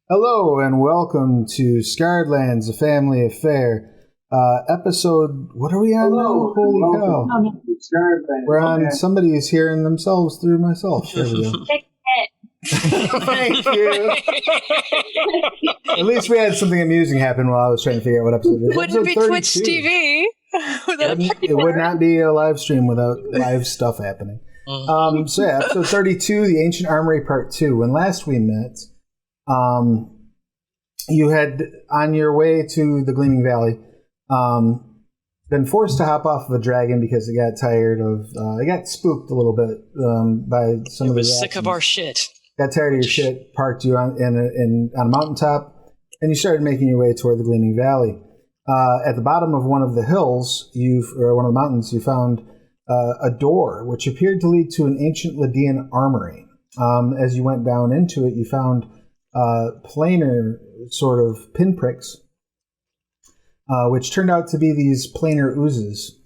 Hello and welcome to Scarred Lands, a family affair. Episode, what are we on now? Holy cow. We're on somebody's hearing themselves through myself. There we go. Thank you. At least we had something amusing happen while I was trying to figure out what episode it is. Wouldn't be 32. Twitch TV. It would not be a live stream without live stuff happening. So yeah, episode 32, The Ancient Armory Part 2. When last we met, you had, on your way to the Gleaming Valley, been forced to hop off of a dragon because it got tired of, it got spooked a little bit by some of the reactions. Sick of our shit. Got tired of your shit, parked you on a mountaintop, and you started making your way toward the Gleaming Valley. At the bottom of one of the hills, or one of the mountains, you found a door, which appeared to lead to an ancient Lydian armory. As you went down into it, you found planar sort of pinpricks, which turned out to be these planar oozes,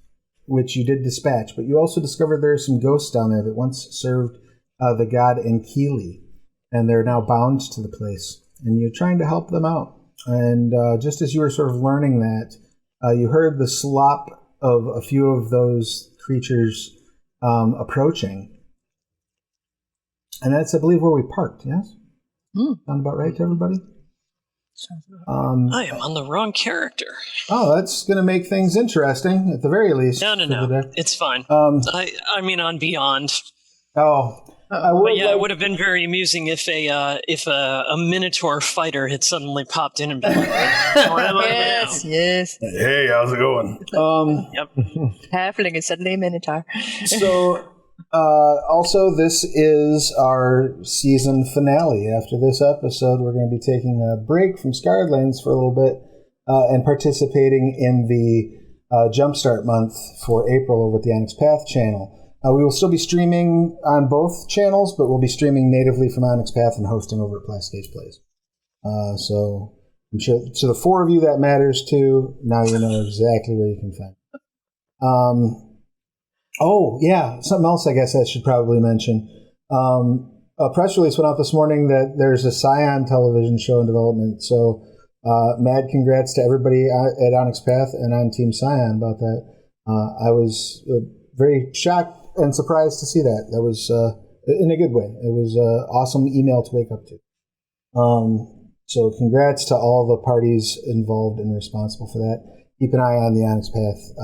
which you did dispatch. But you also discovered there are some ghosts down there that once served the god Enkili, and they're now bound to the place. And you're trying to help them out. And just as you were sort of learning that, you heard the slop of a few of those creatures approaching. And that's, I believe, where we parked, yes? Sound about right to everybody? I am on the wrong character. Oh, that's going to make things interesting, at the very least. No. It's fine. I mean, on Beyond. Oh. It would have been very amusing if a Minotaur fighter had suddenly popped in and been like, yes. Hey, how's it going? Yep. Halfling is suddenly a Minotaur. So, also, this is our season finale. After this episode, we're going to be taking a break from Scarred Lands for a little bit and participating in the Jumpstart month for April over at the Onyx Path channel. We will still be streaming on both channels, but we'll be streaming natively from Onyx Path and hosting over at Plastage Plays. So I'm sure to the four of you that matters to, now you know exactly where you can find it. Oh, yeah, something else I guess I should probably mention. A press release went out this morning that there's a Scion television show in development. So mad congrats to everybody at Onyx Path and on Team Scion about that. I was very shocked and surprised to see that. That was in a good way. It was an awesome email to wake up to. So congrats to all the parties involved and responsible for that. Keep an eye on the Onyx Path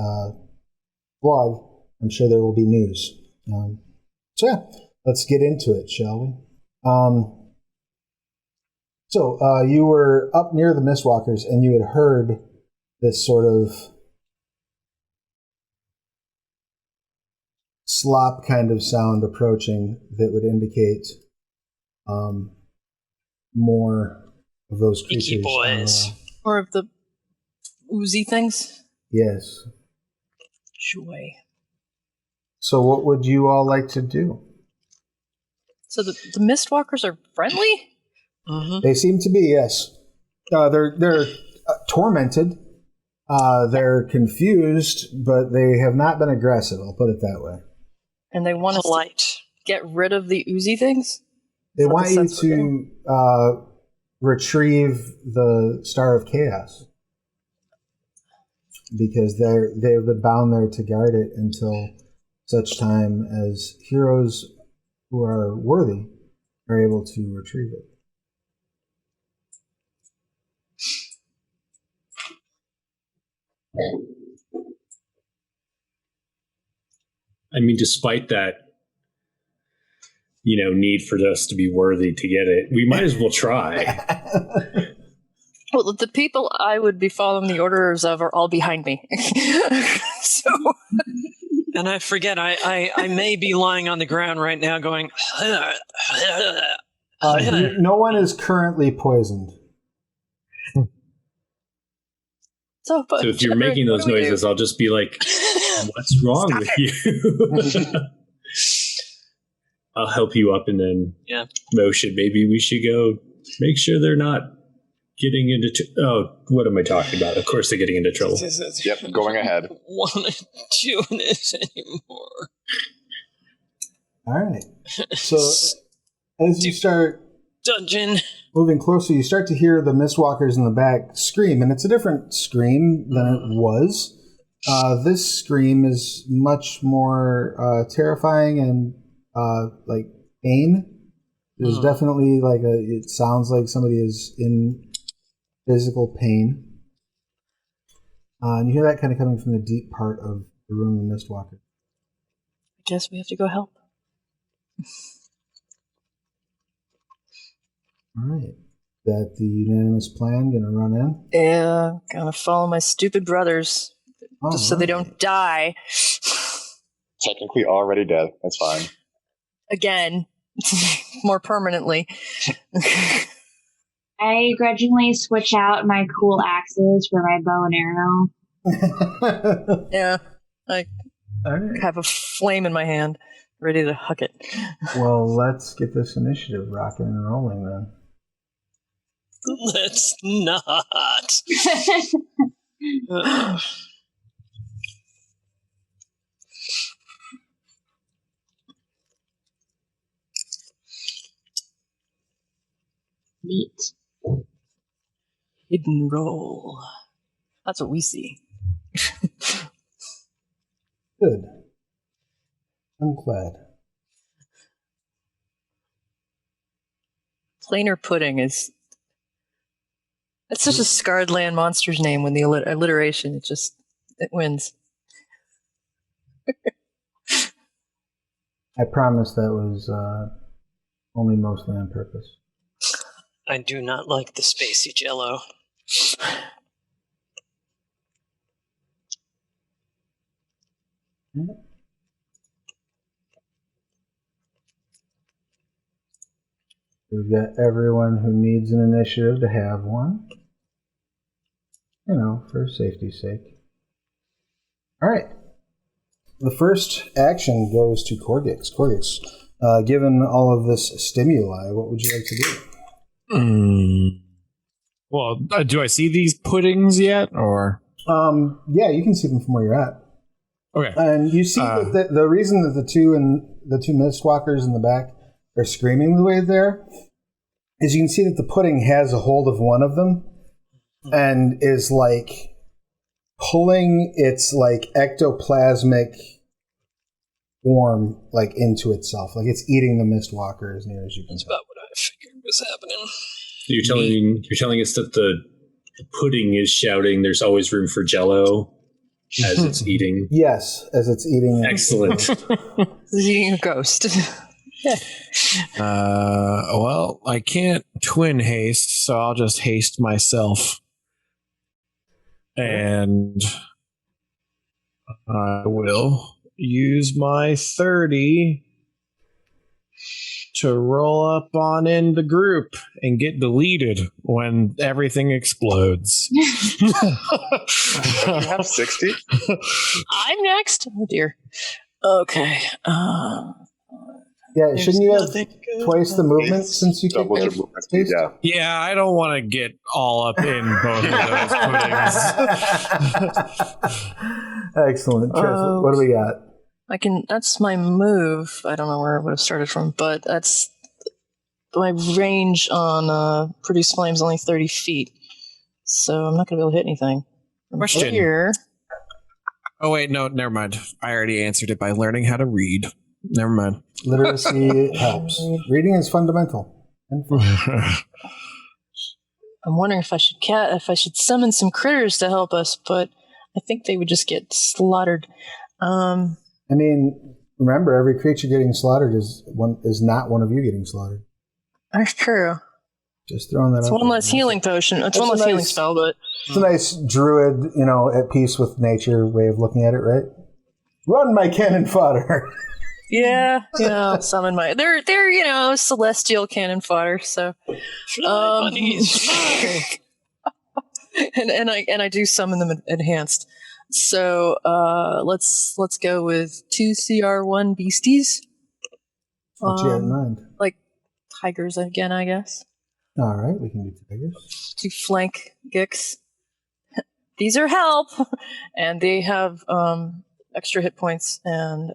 blog. I'm sure there will be news. So yeah, let's get into it, shall we? So you were up near the Mistwalkers and you had heard this sort of slop kind of sound approaching that would indicate more of those creatures. Icky boys. More of the oozy things? Yes. Joy. So what would you all like to do? So the Mistwalkers are friendly? Mm-hmm. They seem to be, yes. They're tormented. They're confused, but they have not been aggressive, I'll put it that way. And they want us to get rid of the oozy things? They want you to retrieve the Star of Chaos. Because they've been bound there to guard it until such time as heroes who are worthy are able to retrieve it. I mean, despite that, need for us to be worthy to get it, we might as well try. Well, the people I would be following the orders of are all behind me. So... And I forget, I may be lying on the ground right now going... No one is currently poisoned. So if you're making those noises, I'll just be like, what's wrong with you? I'll help you up and then motion. Maybe we should go make sure they're not getting into... what am I talking about? Of course they're getting into trouble. Yep, going ahead. Want to do this anymore. All right. So as you start dungeon. Moving closer, you start to hear the Mistwalkers in the back scream, and it's a different scream than it was. This scream is much more terrifying and like pain. There's definitely it sounds like somebody is in physical pain. And you hear that kind of coming from the deep part of the room in Mistwalker. I guess we have to go help. All right. That the unanimous plan gonna run in? Yeah, gonna follow my stupid brothers. Just so they don't die. Technically already dead. That's fine. Again. More permanently. I grudgingly switch out my cool axes for my bow and arrow. Yeah. I have a flame in my hand, ready to huck it. Well, let's get this initiative rocking and rolling then. Let's not. Neat. Hidden roll. That's what we see. Good. I'm glad. Plainer pudding is... That's such a Scarred Land monster's name when the alliteration, it wins. I promise that was only mostly on purpose. I do not like the spacey jello. We've got everyone who needs an initiative to have one. For safety's sake. All right. The first action goes to Korggix. Korggix, given all of this stimuli, what would you like to do? Well, do I see these puddings yet, or? Yeah, you can see them from where you're at. Okay. And you see that the reason that the two Mistwalkers in the back are screaming the way they're is you can see that the pudding has a hold of one of them and is pulling its ectoplasmic form into itself. It's eating the Mistwalker as near as you can That's tell. about what I figured was happening. You're telling us that the pudding is shouting, "There's always room for Jello," as it's eating. Yes, as it's eating. Excellent. It's eating a ghost. Well, I can't twin haste, so I'll just haste myself. And I will use my 30 to roll up on in the group and get deleted when everything explodes. You have 60? I'm next. Oh dear. Okay. Yeah, shouldn't you have twice the movement since you Double your kicked movement speed, yeah. Yeah, I don't want to get all up in both of those puddings. Excellent. Triss, what do we got? That's my move. I don't know where it would have started from, but that's my range on Produce Flame's only 30 feet. So I'm not going to be able to hit anything. From Question. Here. Oh, wait, no, never mind. I already answered it by learning how to read. Never mind. Literacy helps. Reading is fundamental. I'm wondering if I should summon some critters to help us, but I think they would just get slaughtered. Remember, every creature getting slaughtered is not one of you getting slaughtered. That's true. Just throwing that out. It's one less healing potion. It's one less healing spell, but it's a nice druid, at peace with nature way of looking at it, right? Run, my cannon fodder. Yeah, I'll summon my. They're celestial cannon fodder. So, Fly, bunnies, fly. and I do summon them enhanced. So let's go with 2 CR1 beasties. What you have in mind? Like tigers again, I guess. All right, we can do tigers. To flank Gix. These are help, and they have extra hit points and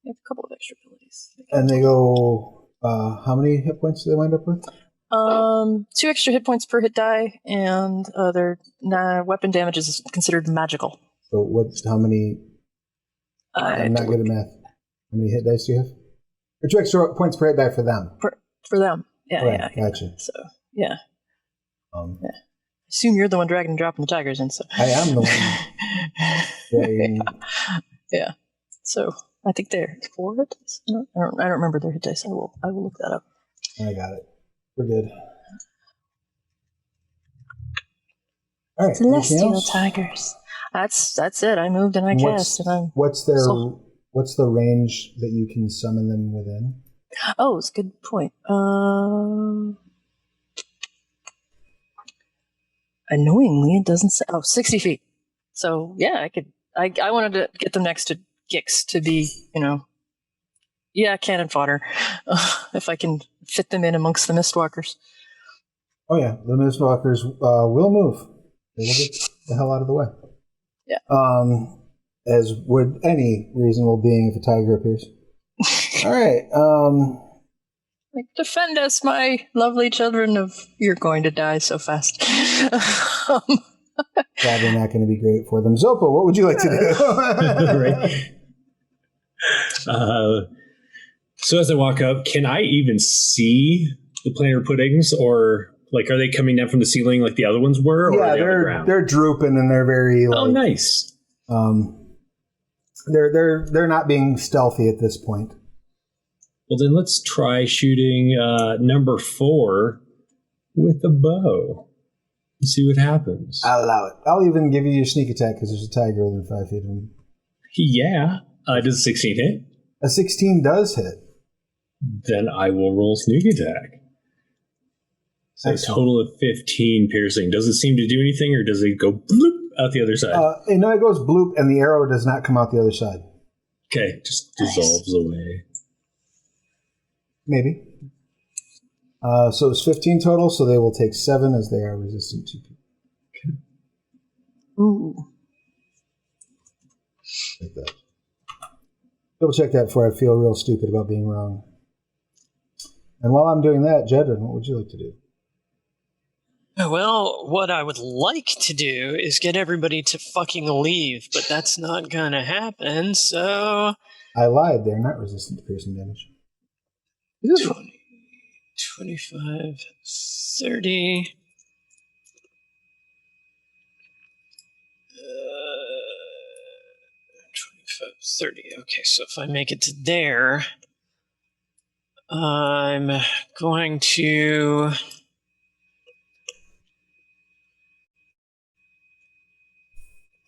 they have a couple of extra abilities. And they go How many hit points do they wind up with? 2 extra hit points per hit die, and their weapon damage is considered magical. So how many? I'm not good at math. How many hit dice do you have? Or 2 extra points per hit die for them. For them, yeah, right, yeah. Gotcha. So yeah. Assume you're the one dragging and dropping the tigers in. So I am the one dragging. Yeah. So I think they're 4 hit dice. I don't remember their hit dice. I will look that up. I got it. We're good. All right. Celestial tigers. That's it. I moved and I cast, and I'm. What's the range that you can summon them within? Oh, it's a good point. Annoyingly, it doesn't say. 60 feet. So yeah, I could. I wanted to get them next to Gix to be, cannon fodder. If I can fit them in amongst the Mistwalkers. Oh yeah, the Mistwalkers will move. They will get the hell out of the way. Yeah. As would any reasonable being if a tiger appears. All right. Defend us, my lovely children of... You're going to die so fast. Probably not going to be great for them. Zopa, what would you like to do? Right. So as I walk up, can I even see the planar puddings, or are they coming down from the ceiling like the other ones were? Or yeah, they're drooping and they're very. Nice. They're not being stealthy at this point. Well, then let's try shooting number 4 with a bow and see what happens. I'll allow it. I'll even give you your sneak attack because there's a tiger within 5 feet of him. Yeah. Does a 16 hit? A 16 does hit. Then I will roll sneak attack. So excellent. A total of 15 piercing. Does it seem to do anything, or does it go bloop out the other side? No, it goes bloop, and the arrow does not come out the other side. Okay, just dissolves away. Maybe. So it's 15 total, so they will take 7 as they are resistant to people. Okay. Ooh. Like that. Double check that before I feel real stupid about being wrong. And while I'm doing that, Jedryn, what would you like to do? Well, what I would like to do is get everybody to fucking leave, but that's not gonna happen, so... I lied, they're not resistant to piercing damage. 20, 25, 30... 30. Okay, so if I make it to there, I'm going to...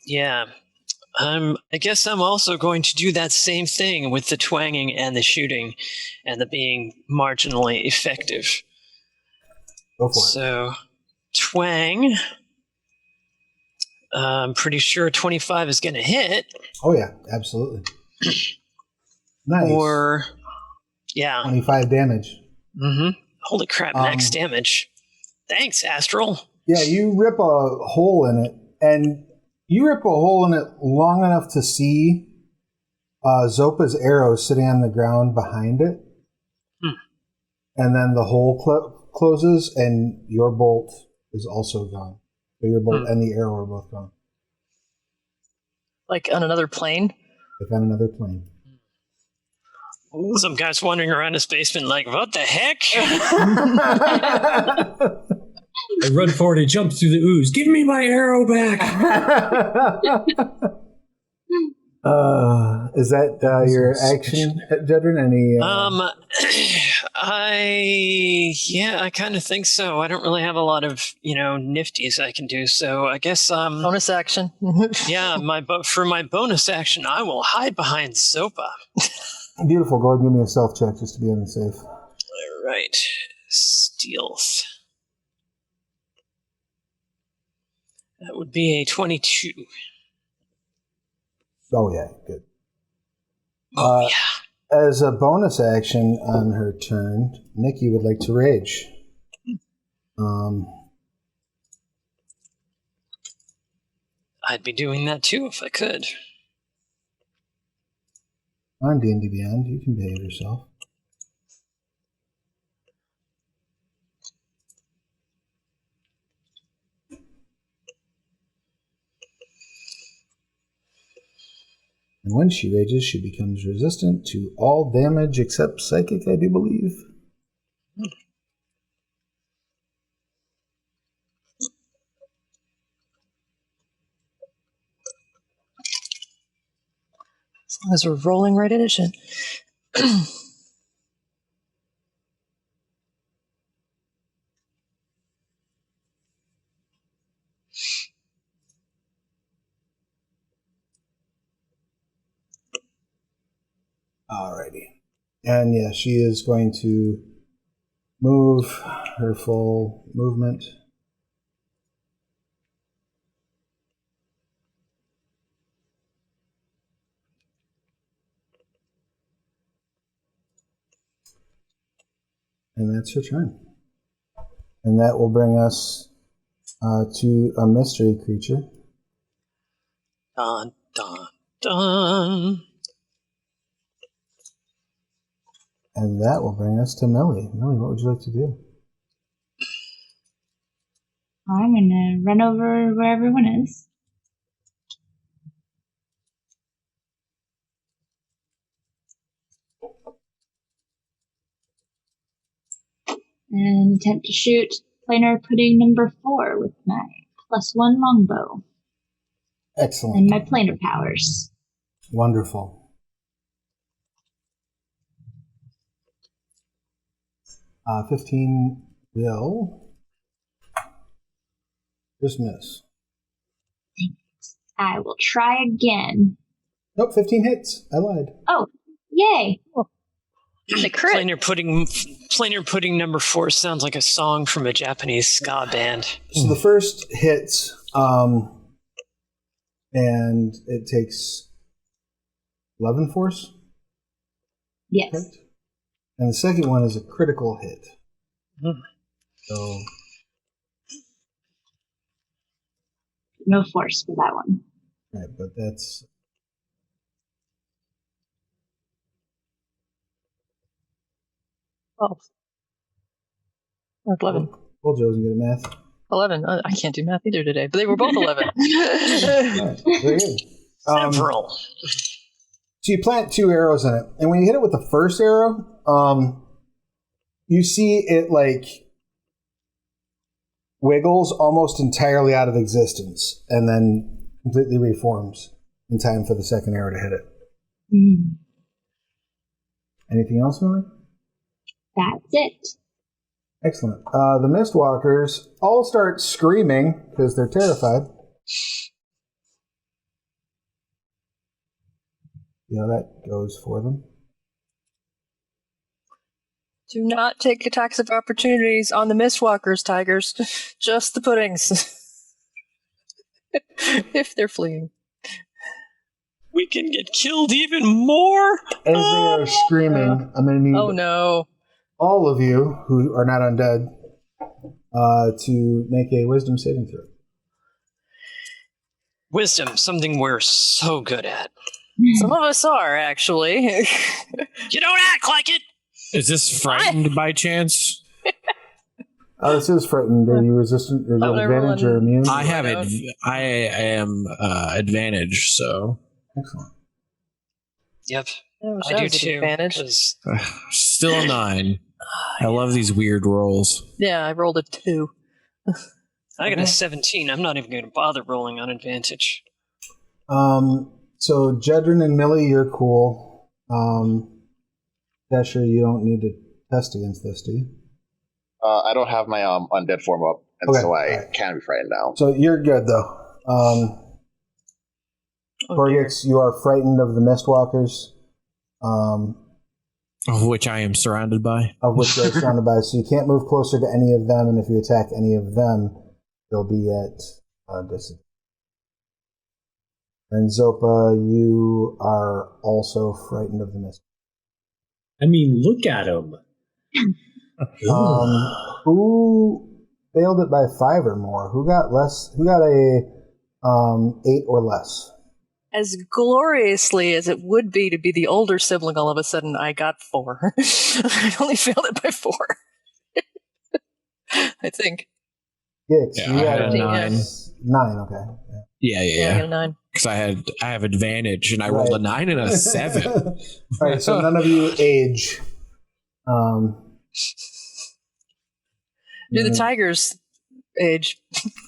Yeah, I guess I'm also going to do that same thing with the twanging and the shooting and the being marginally effective. Go for it. So, twang. I'm pretty sure 25 is going to hit. Oh, yeah, absolutely. Nice. Or, yeah. 25 damage. Mm-hmm. Holy crap, max damage. Thanks, Astral. Yeah, you rip a hole in it, and you rip a hole in it long enough to see Zopa's arrow sitting on the ground behind it. And then the hole closes, and your bolt is also gone. So your bolt and the arrow are both gone. Like on another plane? Like on another plane. Some guy's wandering around his basement like, what the heck? I run forward and jump through the ooze. Give me my arrow back! Is that your action, Jedryn? Any? I kind of think so. I don't really have a lot of, nifties I can do. So I guess, bonus action. Yeah, for my bonus action, I will hide behind Zopa. Beautiful. Go ahead and give me a stealth check just to be on the safe. All right. Stealth. That would be a 22. Oh, yeah. Good. Oh, yeah. As a bonus action on her turn, Nikki would like to rage. I'd be doing that too if I could. On D&D Beyond, you can behave yourself. And when she rages, she becomes resistant to all damage except psychic, I do believe. As long as we're rolling right into shit. Alrighty. And yeah, she is going to move her full movement. And that's her turn. And that will bring us to a mystery creature. Dun, dun, dun. And that will bring us to Millie. Millie, what would you like to do? I'm gonna run over where everyone is. And attempt to shoot planar pudding number 4 with my +1 longbow. Excellent. And my planar powers. Wonderful. 15 will just miss. I will try again. Nope, 15 hits. I lied. Oh, yay! The crit. Planar pudding number 4 sounds like a song from a Japanese ska band. So the first hits, and it takes 11 force? Yes. Correct? And the second one is a critical hit. So No force for that one. right, but that's Oh. Or 11. well, Joe's good at math. 11. I can't do math either today, but they were both 11. All right, very good. Several. So you plant 2 arrows in it, and when you hit it with the first arrow, you see it like wiggles almost entirely out of existence, and then completely reforms in time for the second arrow to hit it. Mm. Anything else, Millie? That's it. Excellent. The Mistwalkers all start screaming because they're terrified. See how that goes for them. Do not take attacks of opportunities on the Mistwalkers, tigers. Just the puddings. If they're fleeing. We can get killed even more. As they are screaming, I'm going to need Oh no. all of you who are not undead to make a wisdom saving throw. Wisdom, something we're so good at. Some of us are, actually. You don't act like it. Is this frightened by chance? This is frightened. Are you resistant? Or Oh, advantage or immune? I have I am advantage, so Excellent. Yep, wish I do was at too. advantage. 'Cause still a 9. I love these weird rolls. Yeah, I rolled a 2. I got a 17. I'm not even going to bother rolling on advantage. So Jedryn and Millie, you're cool. Cheshire, you don't need to test against this, do you? I don't have my undead form up, and Okay, so I right. can be frightened now. So you're good, though. Korggix, you are frightened of the Mistwalkers, Of which I am surrounded by. of which you're surrounded by, so you can't move closer to any of them, and if you attack any of them, they'll be at disadvantage. And Zopa, you are also frightened of the Mistwalkers. I mean, look at him. Who failed it by 5 or more? Who got less? Who got a 8 or less? As gloriously as it would be to be the older sibling, all of a sudden I got 4. I only failed it by 4. I think. Gix, Yeah, you I got had a a 9. 9, okay. Yeah. I got a 9. because I have advantage, and I rolled a 9 and a 7. All right, so none of you age. Do the tigers age?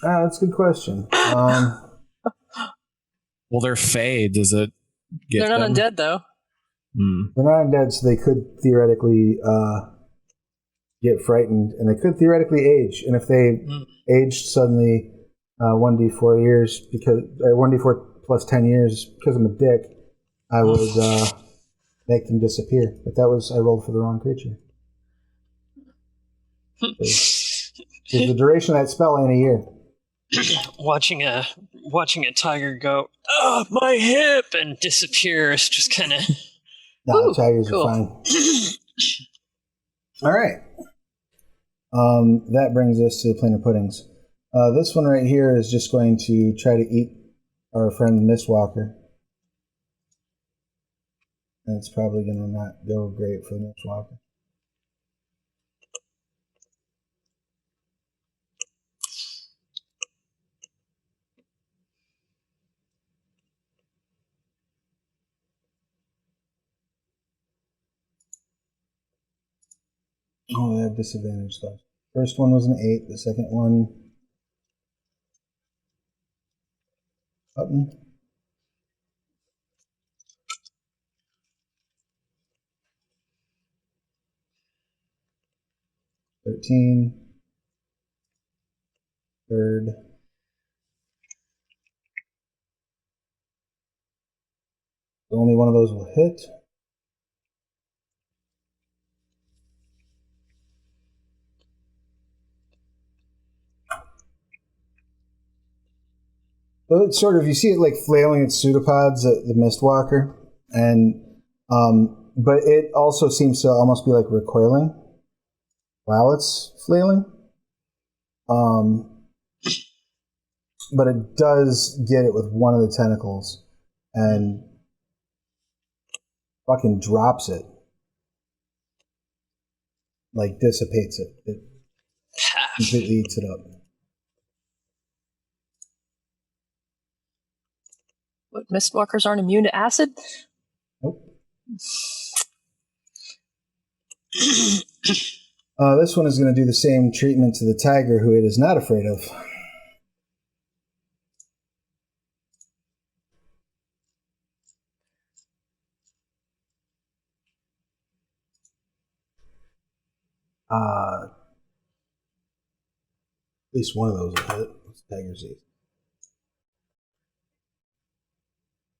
That's a good question. Well, they're fey. Does it get They're not them? undead, though. They're not undead, so they could theoretically get frightened, and they could theoretically age. And if they aged suddenly 1d4 years, because or 1d4 plus 10 years because I'm a dick, I would make them disappear. But I rolled for the wrong creature. The duration of that spell ain't a year. watching a tiger go, oh, my hip, and disappear is just kind of. No, tigers are fine. All right. That brings us to the planar puddings. This one right here is just going to try to eat our friend Mistwalker. And it's probably going to not go great for Mistwalker. Oh, they have disadvantage though. First one was an 8. The second one, button. 13. Third. Only one of those will hit. So it's sort of, you see it like flailing its pseudopods at the Mistwalker, and but it also seems to almost be like recoiling while it's flailing. But it does get it with one of the tentacles and fucking drops it. Like dissipates it. It completely eats it up. What, Mistwalkers aren't immune to acid? Nope. This one is going to do the same treatment to the tiger, who it is not afraid of. At least one of those will hit. What's tiger's AC?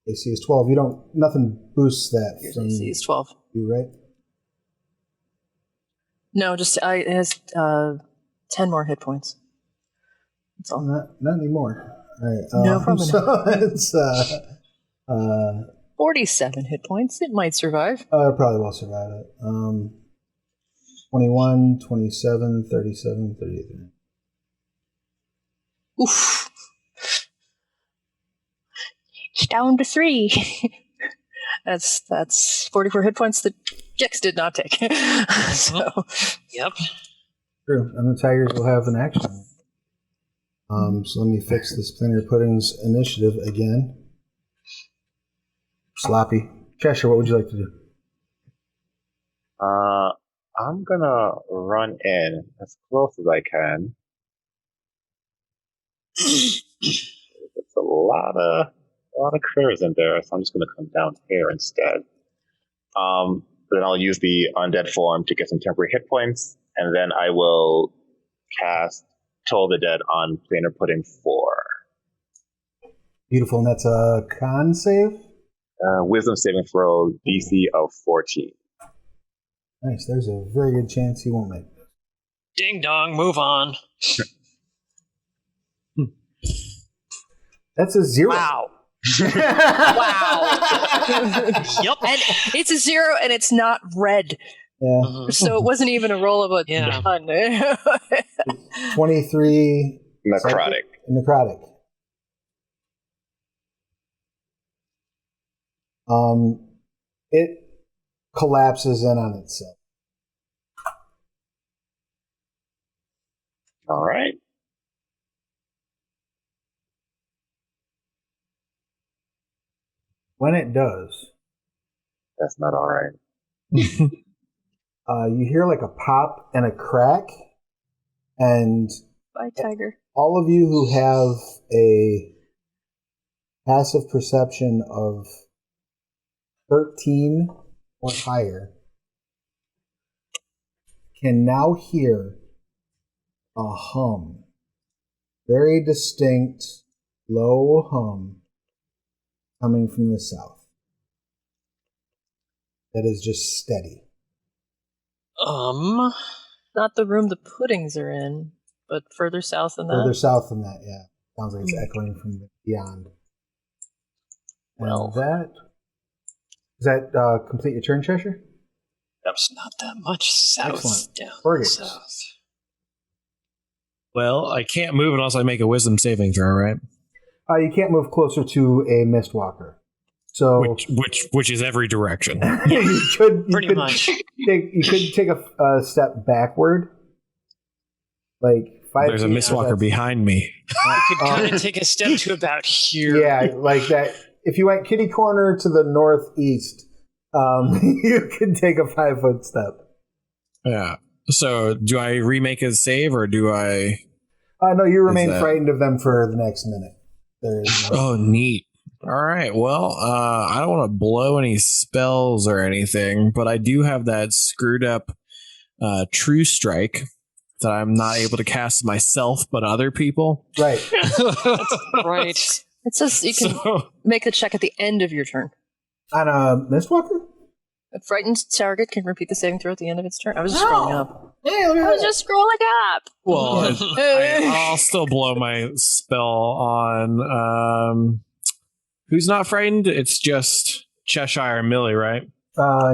AC is 12. Nothing boosts that. AC is 12. You right? No, just it has 10 more hit points. That's all. Not anymore. All right. No problem. So it's 47 hit points. It might survive. it probably will survive it. 21, 27, 37, 38. Oof. It's down to 3. That's 44 hit points that Jex did not take. So. Yep. True. And the tigers will have an action. So let me fix this Planar Pudding's initiative again. Sloppy. Cheshire, what would you like to do? I'm gonna run in as close as I can. It's a lot of critters in there, so I'm just gonna come down here instead. Then I'll use the undead form to get some temporary hit points, and then I will cast Toll the Dead on Planar Pudding 4. Beautiful, and that's a con save? Wisdom saving throw DC of 14. Nice, there's a very good chance he won't make it. Ding dong, move on. That's a 0. Wow. Wow. Yep. And it's a 0 and it's not red. Yeah. So it wasn't even a roll of a Yeah. 23. Necrotic. Necrotic. It collapses in on itself. All right. when it does, That's not all right. you hear like a pop and a crack, and Bye, tiger. all of you who have a passive perception of 13 or higher can now hear a hum. Very distinct, low hum coming from the south. That is just steady. Not the room the puddings are in, but further south than that. Further south than that, yeah. Sounds like it's echoing from beyond. Well. And does that complete your turn, Cheshire? It's not that much south. Excellent. Down Korggix. south. Well, I can't move unless I make a wisdom saving throw, right? You can't move closer to a Mistwalker. So Which is every direction. you could much. You could take a step backward, like 5 There's a feet. Mistwalker behind me. You could kind of take a step to about here. Yeah, like that. If you went kitty corner to the northeast, you could take a 5-foot step. Yeah. So do I remake a save or do I? No, you remain frightened of them for the next minute. There is no... Oh, neat. All right. Well, I don't want to blow any spells or anything, but I do have that screwed up True Strike that I'm not able to cast myself, but other people. Right. Right. It says you can make the check at the end of your turn. On a Mistwalker? A frightened target can repeat the saving throw at the end of its turn. I was just scrolling up. Hey, look at that. just scrolling up. Well, I'll still blow my spell on. Who's not frightened? It's just Cheshire and Millie, right?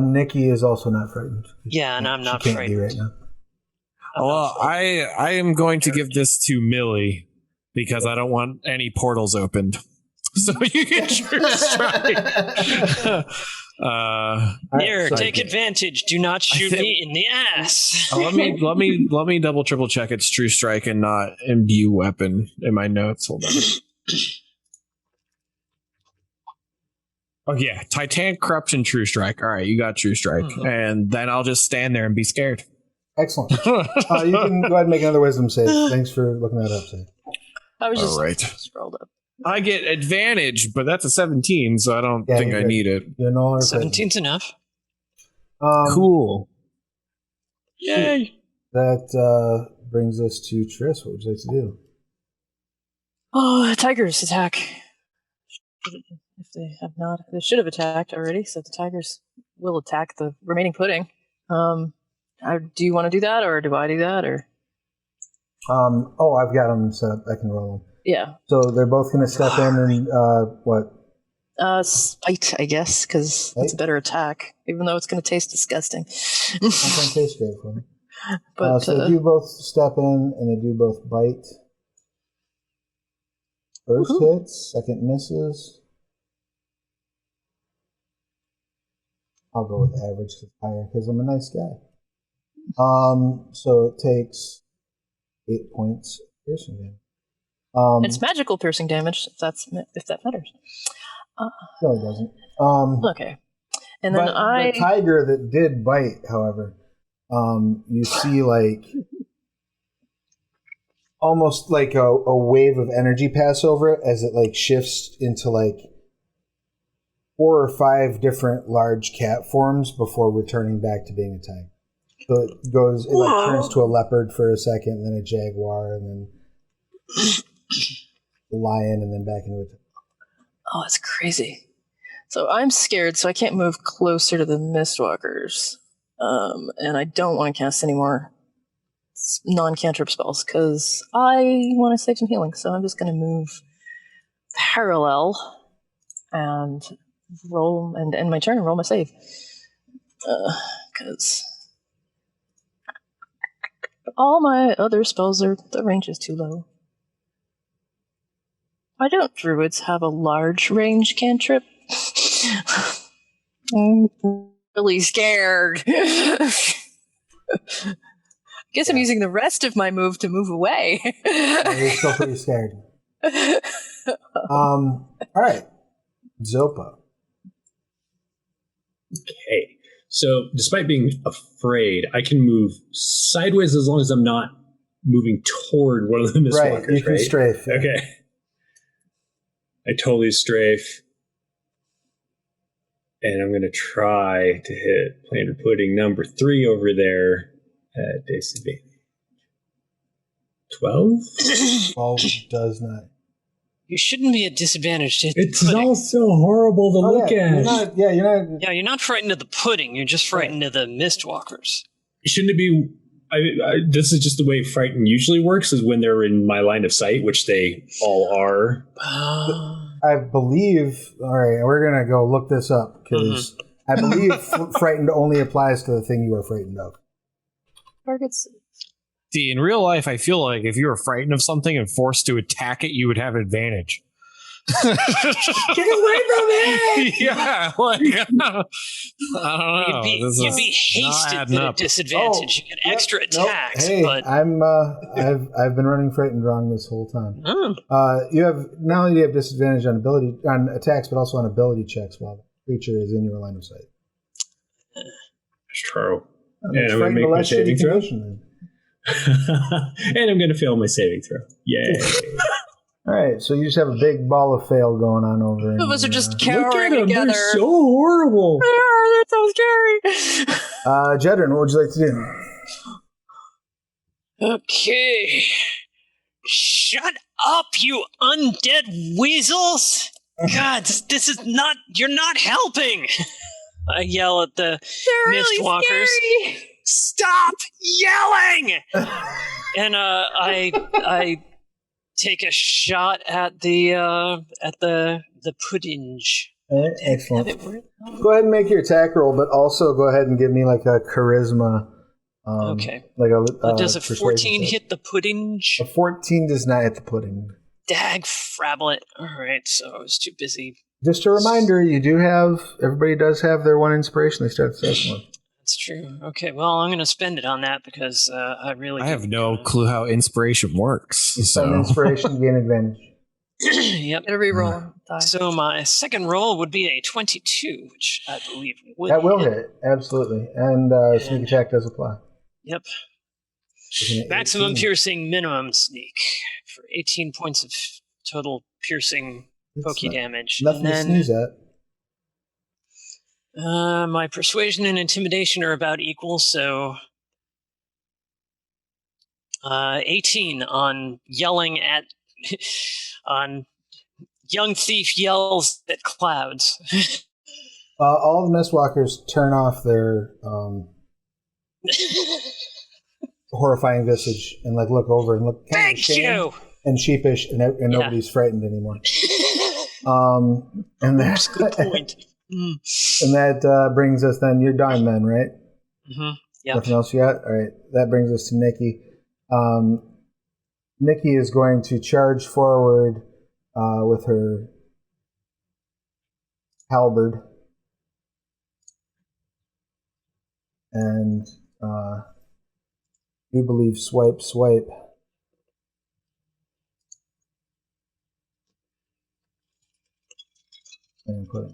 Nikki is also not frightened. Yeah, and I'm not She can't frightened. be right now. Well, I am going to give this to Millie because I don't want any portals opened. So you can True Strike. Here, take advantage. Do not shoot me in the ass. let me double triple check it's True Strike and not imbue weapon in my notes. Hold on. Oh yeah, Titanic Corruption True Strike. All right, you got True Strike, and then I'll just stand there and be scared. Excellent. You can go ahead and make another wisdom save. Thanks for looking that up, Save. I was just All right. scrolled up. I get advantage, but that's a 17, so I don't think I need it. You're no longer frightened. 17's enough. Cool. Yay! That brings us to Triss. What would you like to do? Oh, tigers attack. If they have not, they should have attacked already. So the tigers will attack the remaining pudding. Do you want to do that, or do I do that, or? I've got them set up. I can roll them. Yeah. So they're both going to step in and what? Spite, I guess, because it's a better attack, even though it's going to taste disgusting. It's going to taste great for me. But so they do both step in and they do both bite. First hits, second misses. I'll go with average because I'm a nice guy. So it takes 8 points of piercing damage. It's magical piercing damage, if that matters. No, it doesn't. Okay. And then the tiger that did bite, however, you see like almost like a wave of energy pass over it as it like shifts into like 4 or 5 different large cat forms before returning back to being a tiger. So it like turns to a leopard for a second, then a jaguar, and then a lion, and then back into a. Oh, that's crazy. So I'm scared, so I can't move closer to the Mistwalkers. And I don't want to cast any more non-cantrip spells, because I want to save some healing. So I'm just going to move parallel and roll and end my turn and roll my save. Because all my other spells the range is too low. Why don't druids have a large range cantrip? I'm really scared. Guess I'm using the rest of my move to move away. You're still pretty scared. All right, Zopa. Okay. So, despite being afraid, I can move sideways as long as I'm not moving toward one of the Mistwalkers, right? You can strafe. Yeah. Okay. I totally strafe. And I'm going to try to hit Planar Pudding number 3 over there at disadvantage. 12? 12 does not. You shouldn't be at disadvantage to hit the It's pudding. all so horrible to look at. You're not. Yeah, you're not frightened of the pudding. You're just frightened of the Mistwalkers. Shouldn't it be... this is just the way Frighten usually works, is when they're in my line of sight, which they all are. I believe. All right, we're gonna go look this up because I believe frightened only applies to the thing you are frightened of. Targets. See, in real life, I feel like if you were frightened of something and forced to attack it, you would have advantage. Get away from me! Yeah, like, I don't know. You'd be hasted at a disadvantage. You get extra attacks. Hey, but I've been running frightened wrong this whole time. You have not only do you have disadvantage on attacks, but also on ability checks while the creature is in your line of sight. That's true. And I'm going to make my saving throw. And I'm going to fail my saving throw. Yay. All right, so you just have a big ball of fail going on over. Two of us are just cowering Look at them. together. They're so horrible. That's so scary. Jedryn, what would you like to do? okay. Shut up, you undead weasels! God, this is not. You're not helping. I yell at the Mistwalkers. Really scary. Stop yelling! And I take a shot at the pudding. Right, excellent. Go ahead and make your attack roll, but also go ahead and give me like a charisma. Okay. Like a does a 14 hit the pudding? A 14 does not hit the pudding. Dag frablet. All right, so I was too busy. Just a reminder, everybody does have their one inspiration they start the session with. That's true. Okay, well, I'm going to spend it on that because I have no clue how inspiration works. You spend inspiration to gain advantage. Yep. Gotta reroll. So my second roll would be a 22, which I believe would That will hit, absolutely. And sneak attack does apply. Yep. Maximum piercing, minimum sneak for 18 points of total piercing pokey damage. Nothing to sneeze at. My persuasion and intimidation are about equal, so 18 on yelling at on young thief yells at clouds. All the Mistwalkers turn off their horrifying visage and like look over and look kind of ashamed and sheepish, and nobody's frightened anymore. And that's a good point. And that brings us then. You're done then, right? Mm-hmm. Yeah. Nothing else you got? All right. That brings us to Nikki. Nikki is going to charge forward with her halberd, and you believe swipe. And put it.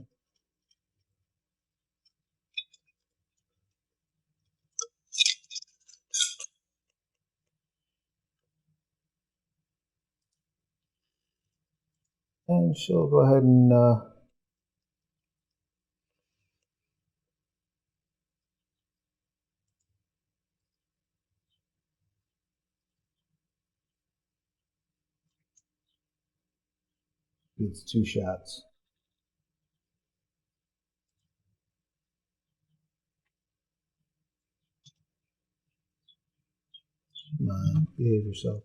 And she'll go ahead and it's 2 shots. Come on, behave yourself.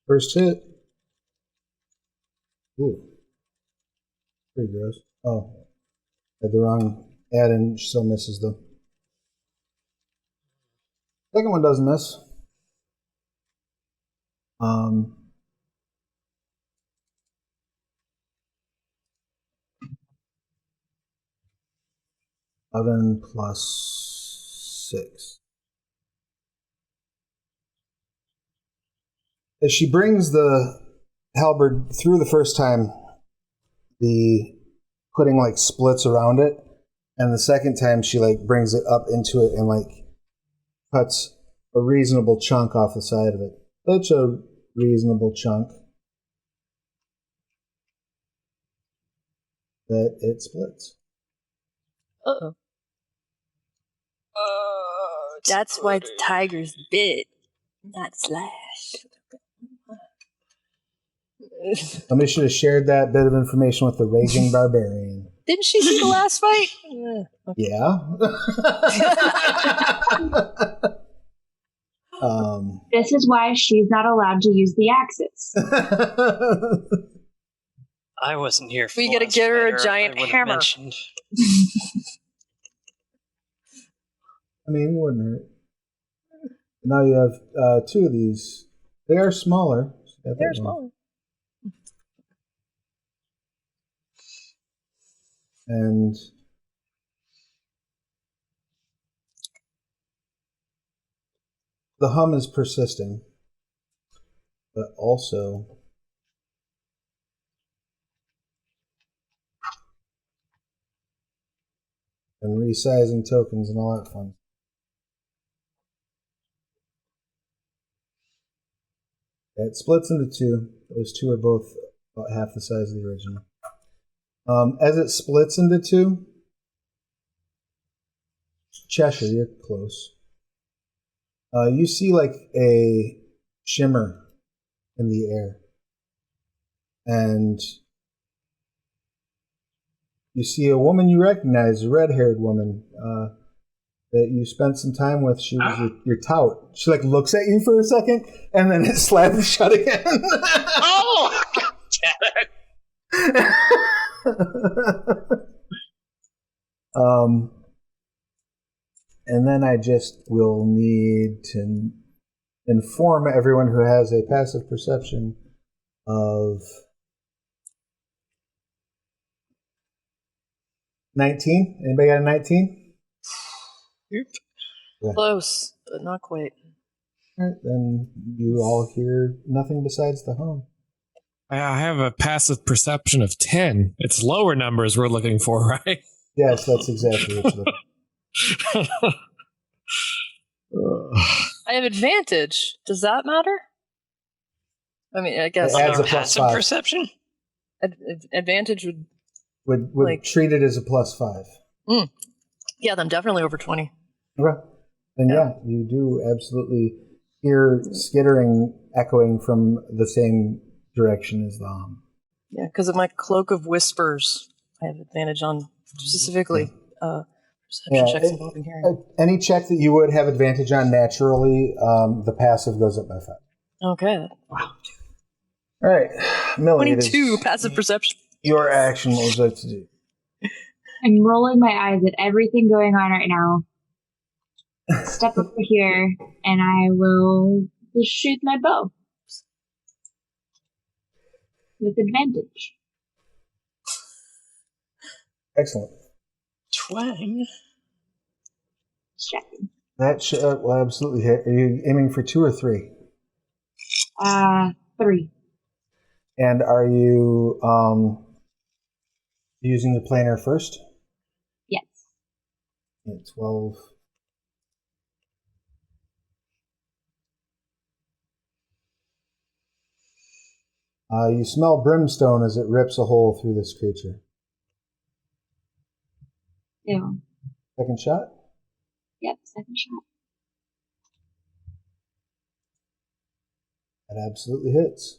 First hit. Ooh. Pretty gross. Oh. Had the wrong add in, still misses though. Second one doesn't miss. 11 plus 6. As she brings the halberd through the first time, the putting like splits around it, and the second time she like brings it up into it and like cuts a reasonable chunk off the side of it. Such a reasonable chunk that it splits. Uh-oh. That's why the tiger's bit, not slash. Somebody should have shared that bit of information with the Raging Barbarian. Didn't she see the last fight? Yeah. This is why she's not allowed to use the axes. I wasn't here for We gotta last get her a fighter. giant I would've hammer. mentioned. I mean, it wouldn't hurt. Now you have two of these. They are smaller. They're smaller. And the hum is persisting, but also and resizing tokens and all that fun. It splits into two. Those two are both about half the size of the original. As it splits into two, Cheshire, you're close. You see like a shimmer in the air. And you see a woman you recognize, a red-haired woman that you spent some time with. She was your tout. She like looks at you for a second, and then it slams shut again. Oh, God damn it. And then I just will need to inform everyone who has a passive perception of 19. Anybody got a 19? Yep. Yeah. Close, but not quite. All right, then you all hear nothing besides the hum. I have a passive perception of 10. It's lower numbers we're looking for, right? Yes, that's exactly what you're looking for. I have advantage. Does that matter? I mean, I guess It adds On a our plus passive 5. perception? advantage would. Would like- treat it as a plus 5. Yeah, then definitely over 20. Okay. Then yeah, you do absolutely hear skittering echoing from the same direction as the hum. Yeah, because of my cloak of whispers, I have advantage on specifically perception checks involving hearing. Any check that you would have advantage on naturally, the passive goes up by 5. Okay. Wow. All right, Millie, it 22 is passive perception. your action. What would you like to do? I'm rolling my eyes at everything going on right now. Step over here, and I will just shoot my bow. With advantage. Excellent. Twang. Checking. That will absolutely hit. Are you aiming for 2 or 3? 3. And are you using the planar first? Yes. Yeah, 12. You smell brimstone as it rips a hole through this creature. Ew. Second shot? Yep, second shot. That absolutely hits.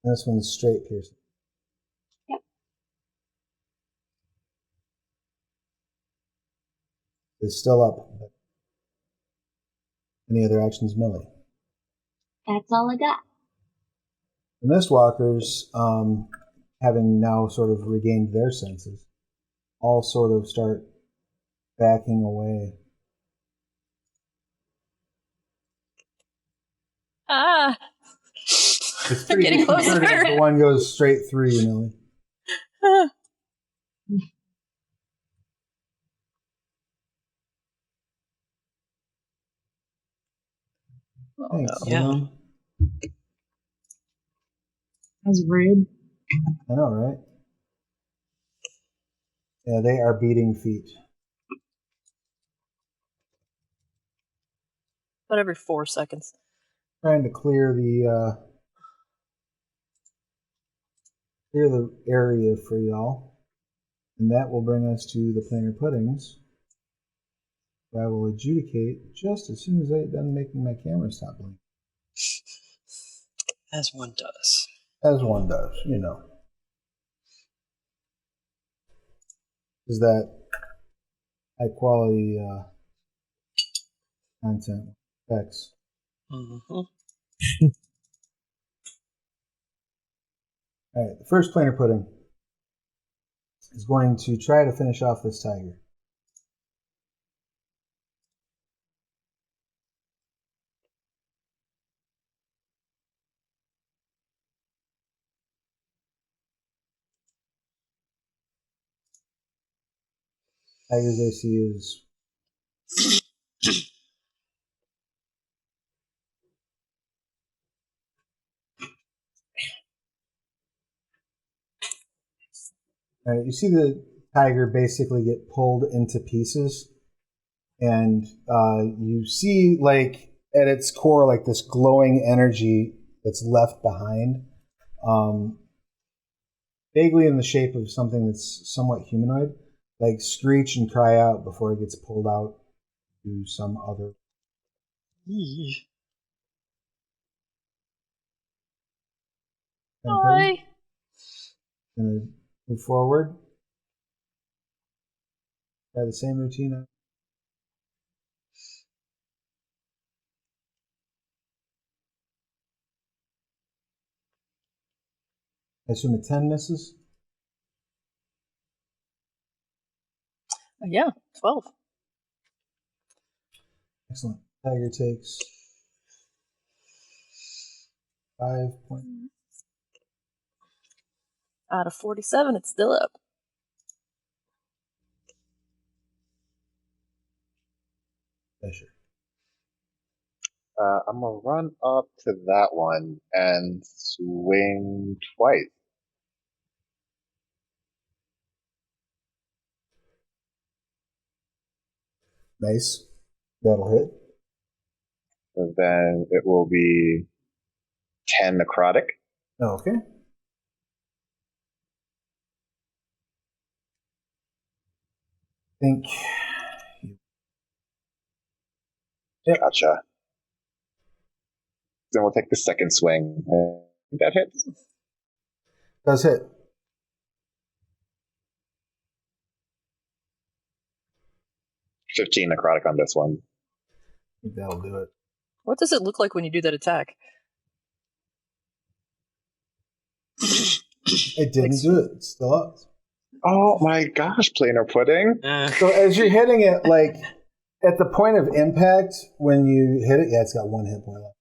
And this one's straight piercing. Yep. It's still up. But any other actions, Millie? That's all I got. The Mistwalkers, having now sort of regained their senses, all sort of start backing away. Ah! It's They're pretty getting closer. disconcerting. The one goes straight through you, Millie. Thanks. Yeah. That's rude. I know, right? Yeah, they are beating feet. About every 4 seconds. Trying to clear the area for y'all. And that will bring us to the planar puddings. I will adjudicate just as soon as I get done making my camera stop blinking. As one does. As one does, you know. Is that high quality content effects. Mm-hmm. All right, the first planar pudding is going to try to finish off this tiger. Tiger's AC is all right, you see the tiger basically get pulled into pieces, and you see, like, at its core, like this glowing energy that's left behind, vaguely in the shape of something that's somewhat humanoid, like screech and cry out before it gets pulled out to some other. Hi. Gonna move forward. Try the same routine. I assume a 10 misses. Yeah, 12. Excellent. Tiger takes 5 points. Out of 47, it's still up. Cheshire. I'm gonna run up to that one and swing twice. Nice. That'll hit. So then it will be 10 necrotic. Okay. Think. Yep. Gotcha. Then we'll take the second swing. That hits. Does hit. $15 necrotic on this one. I think that'll do it. What does it look like when you do that attack? It didn't do it. It's still up. Oh my gosh, planar pudding. So as you're hitting it, like at the point of impact, when you hit it, yeah, it's got 1 hit point left.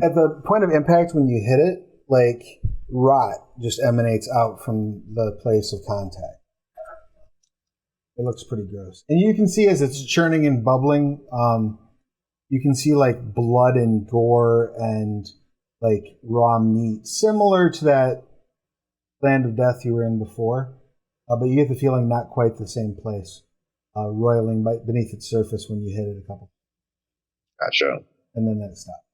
At the point of impact, when you hit it, like rot just emanates out from the place of contact. It looks pretty gross. And you can see as it's churning and bubbling, you can see like blood and gore and like raw meat, similar to that Land of Death you were in before. But you get the feeling not quite the same place, roiling beneath its surface when you hit it a couple. Gotcha. And then that stops.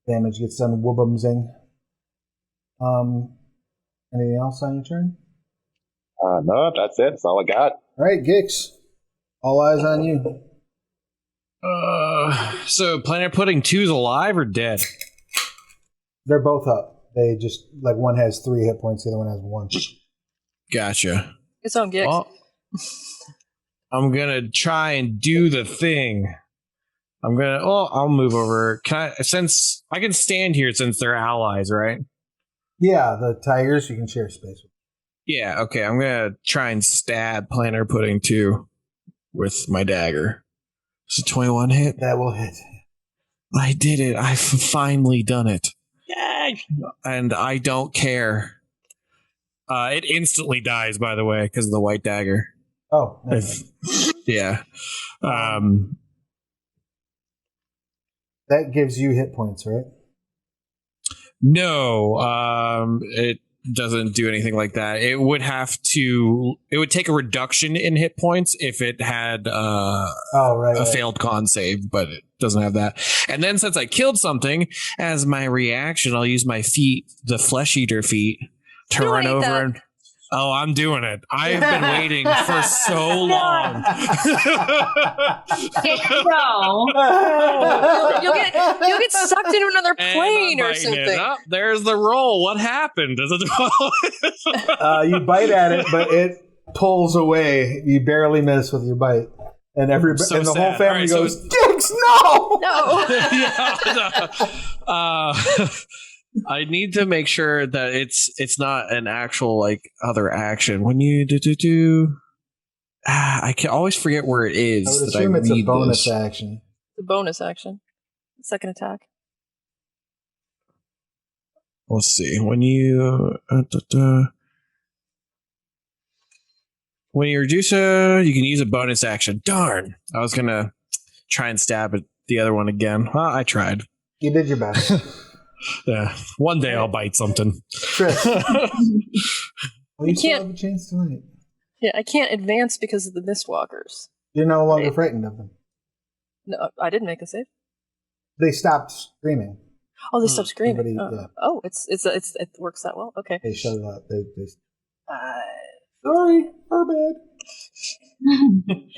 Damage gets done woobumsing. Anything else on your turn? No, that's it. That's all I got. All right, Gix. All eyes on you. So Planet Pudding 2's alive or dead? They're both up. They just, like, one has 3 hit points, the other one has 1. Gotcha. It's on Gix. Well, I'm gonna try and do the thing. I'll move over. Since I can stand here since they're allies, right? Yeah, the tigers, you can share space with. Yeah, okay. I'm gonna try and stab Planner Pudding 2 with my dagger. It's a 21 hit. That will hit. I did it. I've finally done it. Yay! And I don't care. It instantly dies, by the way, because of the white dagger. Oh, nice. Yeah. That gives you hit points, right? No, it doesn't do anything like that. It would take a reduction in hit points if it had a failed con save, but it doesn't have that. And then since I killed something, as my reaction, I'll use my feet, the flesh eater feet, to run over and... Oh, I'm doing it. I've been waiting for so long. You'll get sucked into another plane or something. There's the roll. What happened? You bite at it, but it pulls away. You barely miss with your bite. And the whole family goes, Dix, no! No! I need to make sure that it's not an actual other action. When you I can always forget where it is. I would assume it's a bonus action. The bonus action. Second attack. Let's see. When you reduce you can use a bonus action. Darn. I was gonna try and stab at the other one again. Well, I tried. You did your best. Yeah, one day I'll bite something. Triss. You still have a chance tonight. Yeah, I can't advance because of the Mistwalkers. You're no longer frightened of them. No, I didn't make a save. They stopped screaming. Oh, they stopped screaming. Yeah. Oh, it works that well. Okay. They shut it up. Sorry, our bad.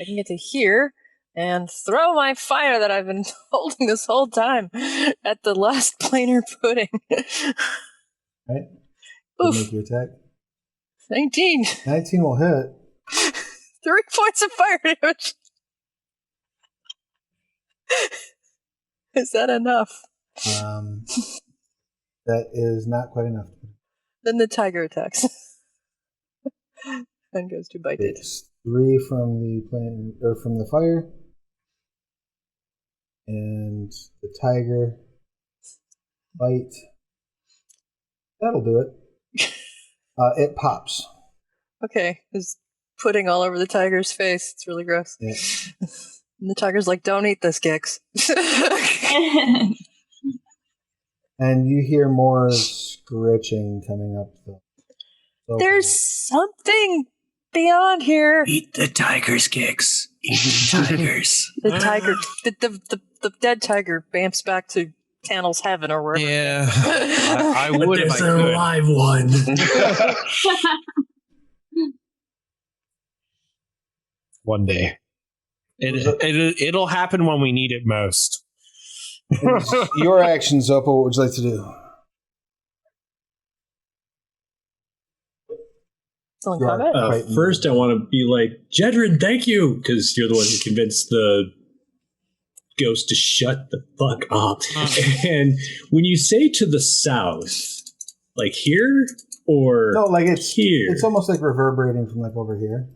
I can get to here and throw my fire that I've been holding this whole time at the last planar pudding. Right? Oof. Make your attack. 19. 19 will hit. 3 points of fire damage. Is that enough? That is not quite enough. Then the tiger attacks. And goes to bite it. It's 3 from the fire. And the tiger bite. That'll do it. It pops. Okay, there's pudding all over the tiger's face. It's really gross. Yeah. And the tiger's like, "Don't eat this, Gix." And you hear more scritching coming up. There's something beyond here. Eat the tigers, Gix. Eat the tigers. The tiger, the dead tiger, bamps back to Tannel's heaven or wherever. Yeah, I would if I could. There's an alive one. One day, it'll happen when we need it most. Your action, Zopa. What would you like to do? Still in combat? First, I want to be like, Jedryn, thank you, because you're the one who convinced the ghost to shut the fuck up. And when you say to the south, like here or no, like it's here, it's almost like reverberating from like over here.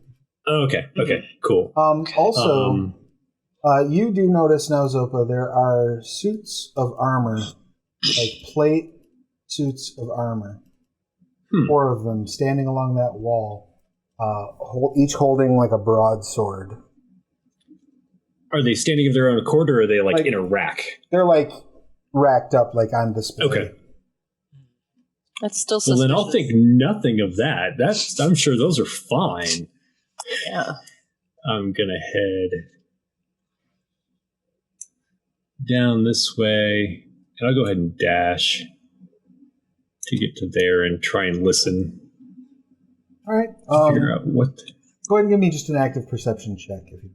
Okay, cool. Also, you do notice now, Zopa, there are suits of armor, like plate suits of armor. 4 of them standing along that wall, each holding like a broadsword. Are they standing of their own accord, or are they like in a rack? They're like racked up, like on display. Okay. That's still suspicious. Well, then I'll think nothing of that. I'm sure those are fine. Yeah. I'm gonna head down this way, and I'll go ahead and dash to get to there and try and listen. All right. Figure out what. Go ahead and give me just an active perception check. If you...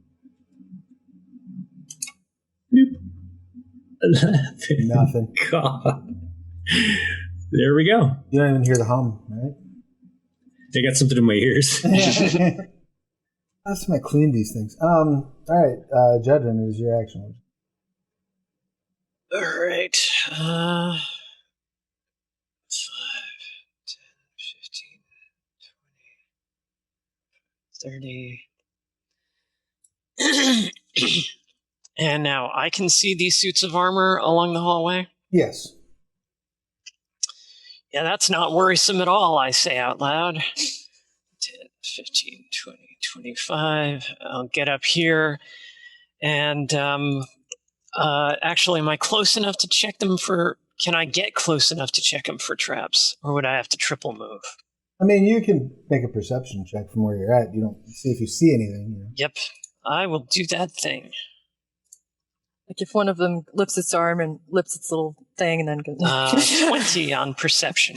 Nothing. God. There we go. You don't even hear the hum, right? I got something in my ears. That's when I clean these things. All right. Jedryn, is your action. All right. 5, 10, 15, 20, 30. And now I can see these suits of armor along the hallway? Yes. Yeah, that's not worrisome at all, I say out loud. 10, 15, 20, 25. I'll get up here. And actually, am I close enough to check them for can I get close enough to check them for traps, or would I have to triple move? I mean, you can make a perception check from where you're at. You don't see if you see anything. You know? Yep, I will do that thing. Like if one of them lifts its arm and lifts its little thing and then goes... 20 on perception.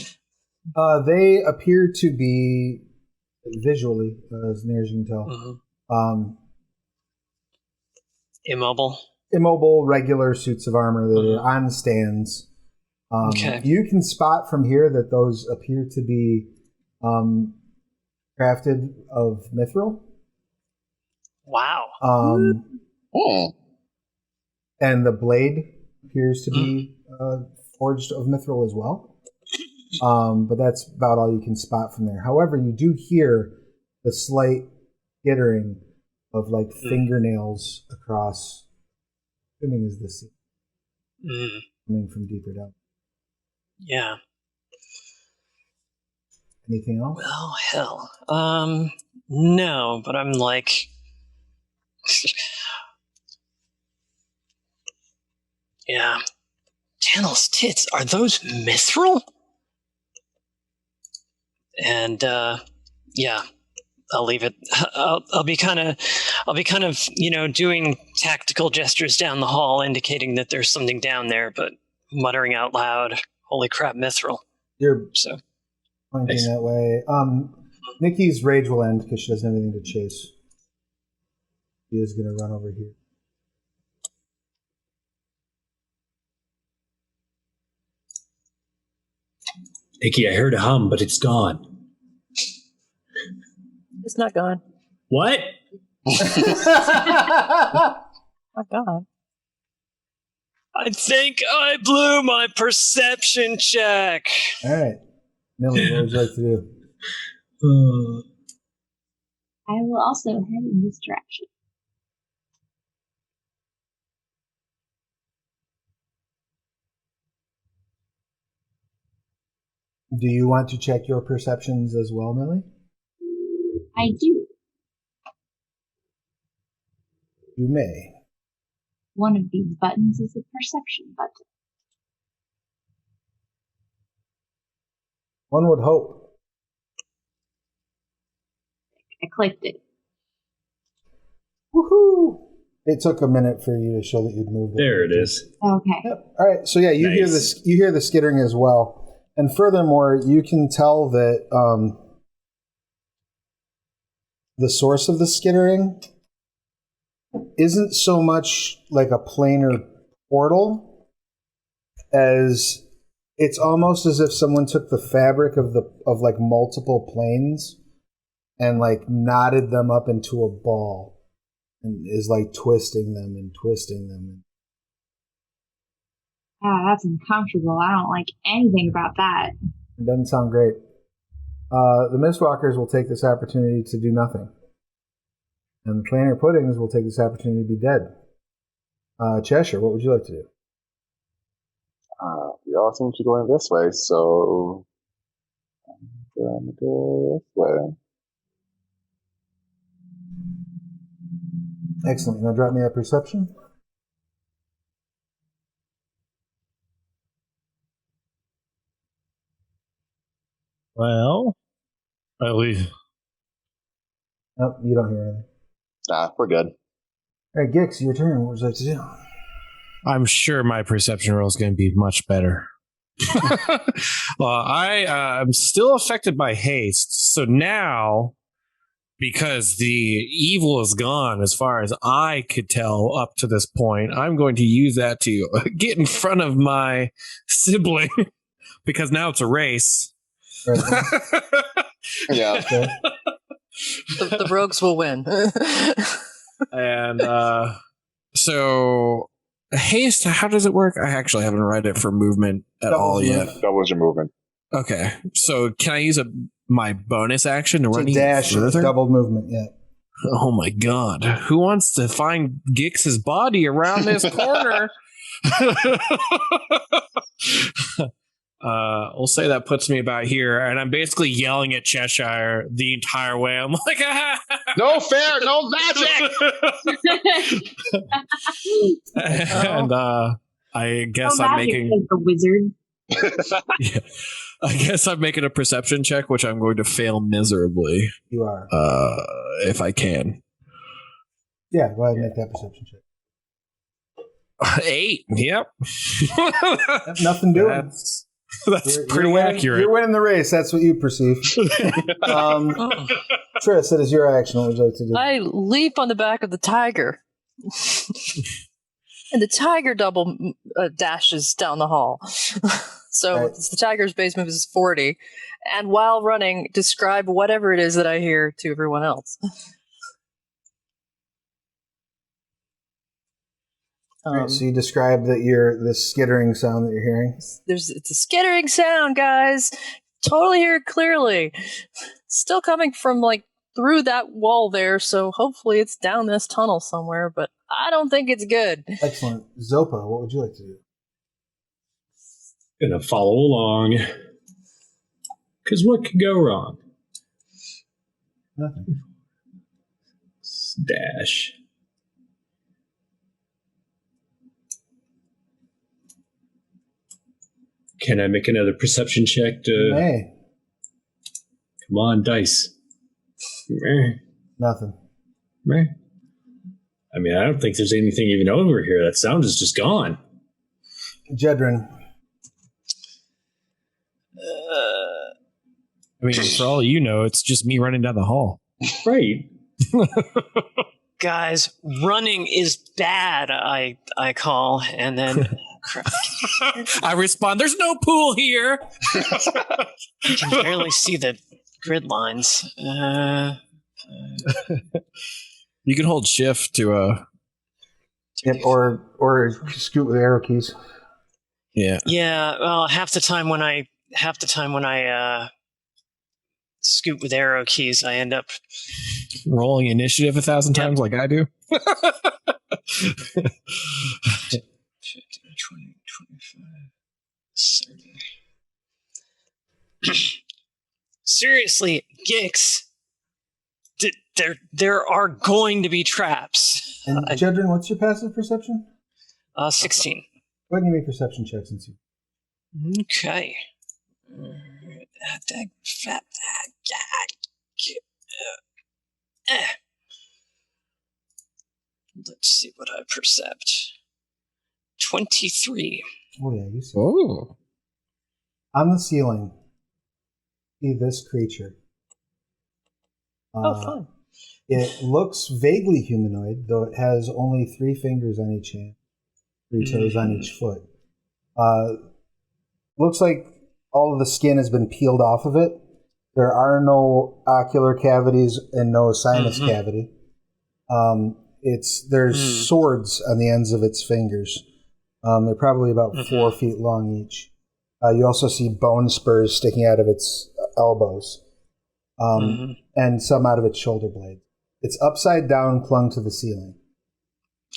They appear to be visually, as near as you can tell. Immobile, regular suits of armor that are on stands. Okay. You can spot from here that those appear to be crafted of mithril. Wow. And the blade appears to be forged of mithril as well. But that's about all you can spot from there. However, you do hear the slight skittering of like fingernails across. Assuming is the sea coming from deeper down. Yeah. Anything else? Well, hell. No, but I'm like. Yeah. Channel's tits, are those mithril? And yeah, I'll leave it. I'll be kind of, doing tactical gestures down the hall, indicating that there's something down there, but muttering out loud, "Holy crap, mithril!" You're so pointing that way. Nikki's rage will end because she doesn't have anything to chase. She is going to run over here. Nikki, I heard a hum, but it's gone. It's not gone. What? Not gone. I think I blew my perception check. All right. Millie, what would you like to do? I will also head in this direction. Do you want to check your perceptions as well, Millie? I do. You may. One of these buttons is a perception button. One would hope. I clicked it. Woohoo! It took a minute for you to show that you'd moved. There it is. Okay. Yep. All right. So yeah, you hear this. You hear the skittering as well, and furthermore, you can tell that the source of the skittering isn't so much like a planar portal as it's almost as if someone took the fabric of like multiple planes and like knotted them up into a ball and is like twisting them and twisting them. Ah, that's uncomfortable. I don't like anything about that. It doesn't sound great. The Mistwalkers will take this opportunity to do nothing. And the Planar Puddings will take this opportunity to be dead. Cheshire, what would you like to do? We all seem to be going this way, so I'm going to go this way. Excellent. You want to drop me a perception? Well, at least. Nope, you don't hear anything. Nah, we're good. All right, Gix, your turn. What would you like to do? I'm sure my perception roll is going to be much better. Well, I'm still affected by haste. So now, because the evil is gone as far as I could tell up to this point, I'm going to use that to get in front of my sibling because now it's a race. Right. Yeah. Okay. The rogues will win. And so haste, how does it work? I actually haven't read it for movement at all yet. Doubles your movement. Okay, so can I use my bonus action to run It's a dash, further? double movement, yeah. Oh my god. Who wants to find Gix's body around this corner? We'll say that puts me about here, and I'm basically yelling at Cheshire the entire way. I'm like, No fair, no magic! and I guess Oh, I'm magic making. is the wizard. Yeah, I guess I'm making a perception check, which I'm going to fail miserably. You are. If I can. Yeah, go ahead and make that perception check. 8. Yep. Nothing doing. That's You're pretty winning, accurate. You're winning the race. That's what you perceive. Triss, that is your action. What would you like to do? I leap on the back of the tiger. And the tiger double dashes down the hall. So Right. the tiger's base move is 40. And while running, describe whatever it is that I hear to everyone else. Right, so you describe that the skittering sound that you're hearing. It's a skittering sound, guys. Totally hear it clearly. Still coming from through that wall there, so hopefully it's down this tunnel somewhere, but I don't think it's good. Excellent. Zopa, what would you like to do? Gonna follow along. Because what could go wrong? Nothing. Dash. Can I make another perception check to... Hey, Come on, dice. Meh, nothing. meh. I mean, I don't think there's anything even over here. That sound is just gone. Jedryn. I mean, for all you know, it's just me running down the hall. Right. Guys, running is bad, I call, and then I respond, there's no pool here. I can barely see the grid lines. You can hold shift to Yep, or scoot with arrow keys. yeah. Yeah, well, half the time when I scoot with arrow keys, I end up Rolling initiative 1,000 times like I do. 15, 20, 25, 30. Seriously, Gix, there are going to be traps. And Jedryn, what's your passive perception? 16. Go ahead and give me perception checks and see. Okay. Let's see what I percept. 23. Oh yeah, you see. Oh. On the ceiling, see this creature. Fun. It looks vaguely humanoid, though it has only 3 fingers on each hand, 3 toes on each foot. Looks like all of the skin has been peeled off of it. There are no ocular cavities and no sinus cavity. There's swords on the ends of its fingers. They're probably about 4 feet long each. You also see bone spurs sticking out of its elbows, and some out of its shoulder blade. It's upside down, clung to the ceiling.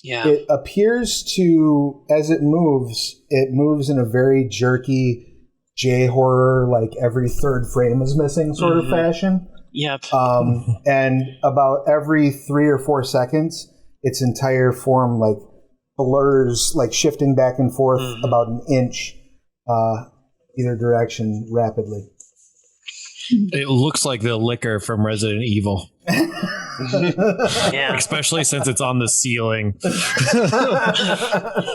Yeah. It appears to, as it moves in a very jerky J-horror, like every third frame is missing sort of fashion. Yep. And about every 3 or 4 seconds, its entire form like blurs, like shifting back and forth about an inch either direction rapidly. It looks like the liquor from Resident Evil. Yeah. Especially since it's on the ceiling.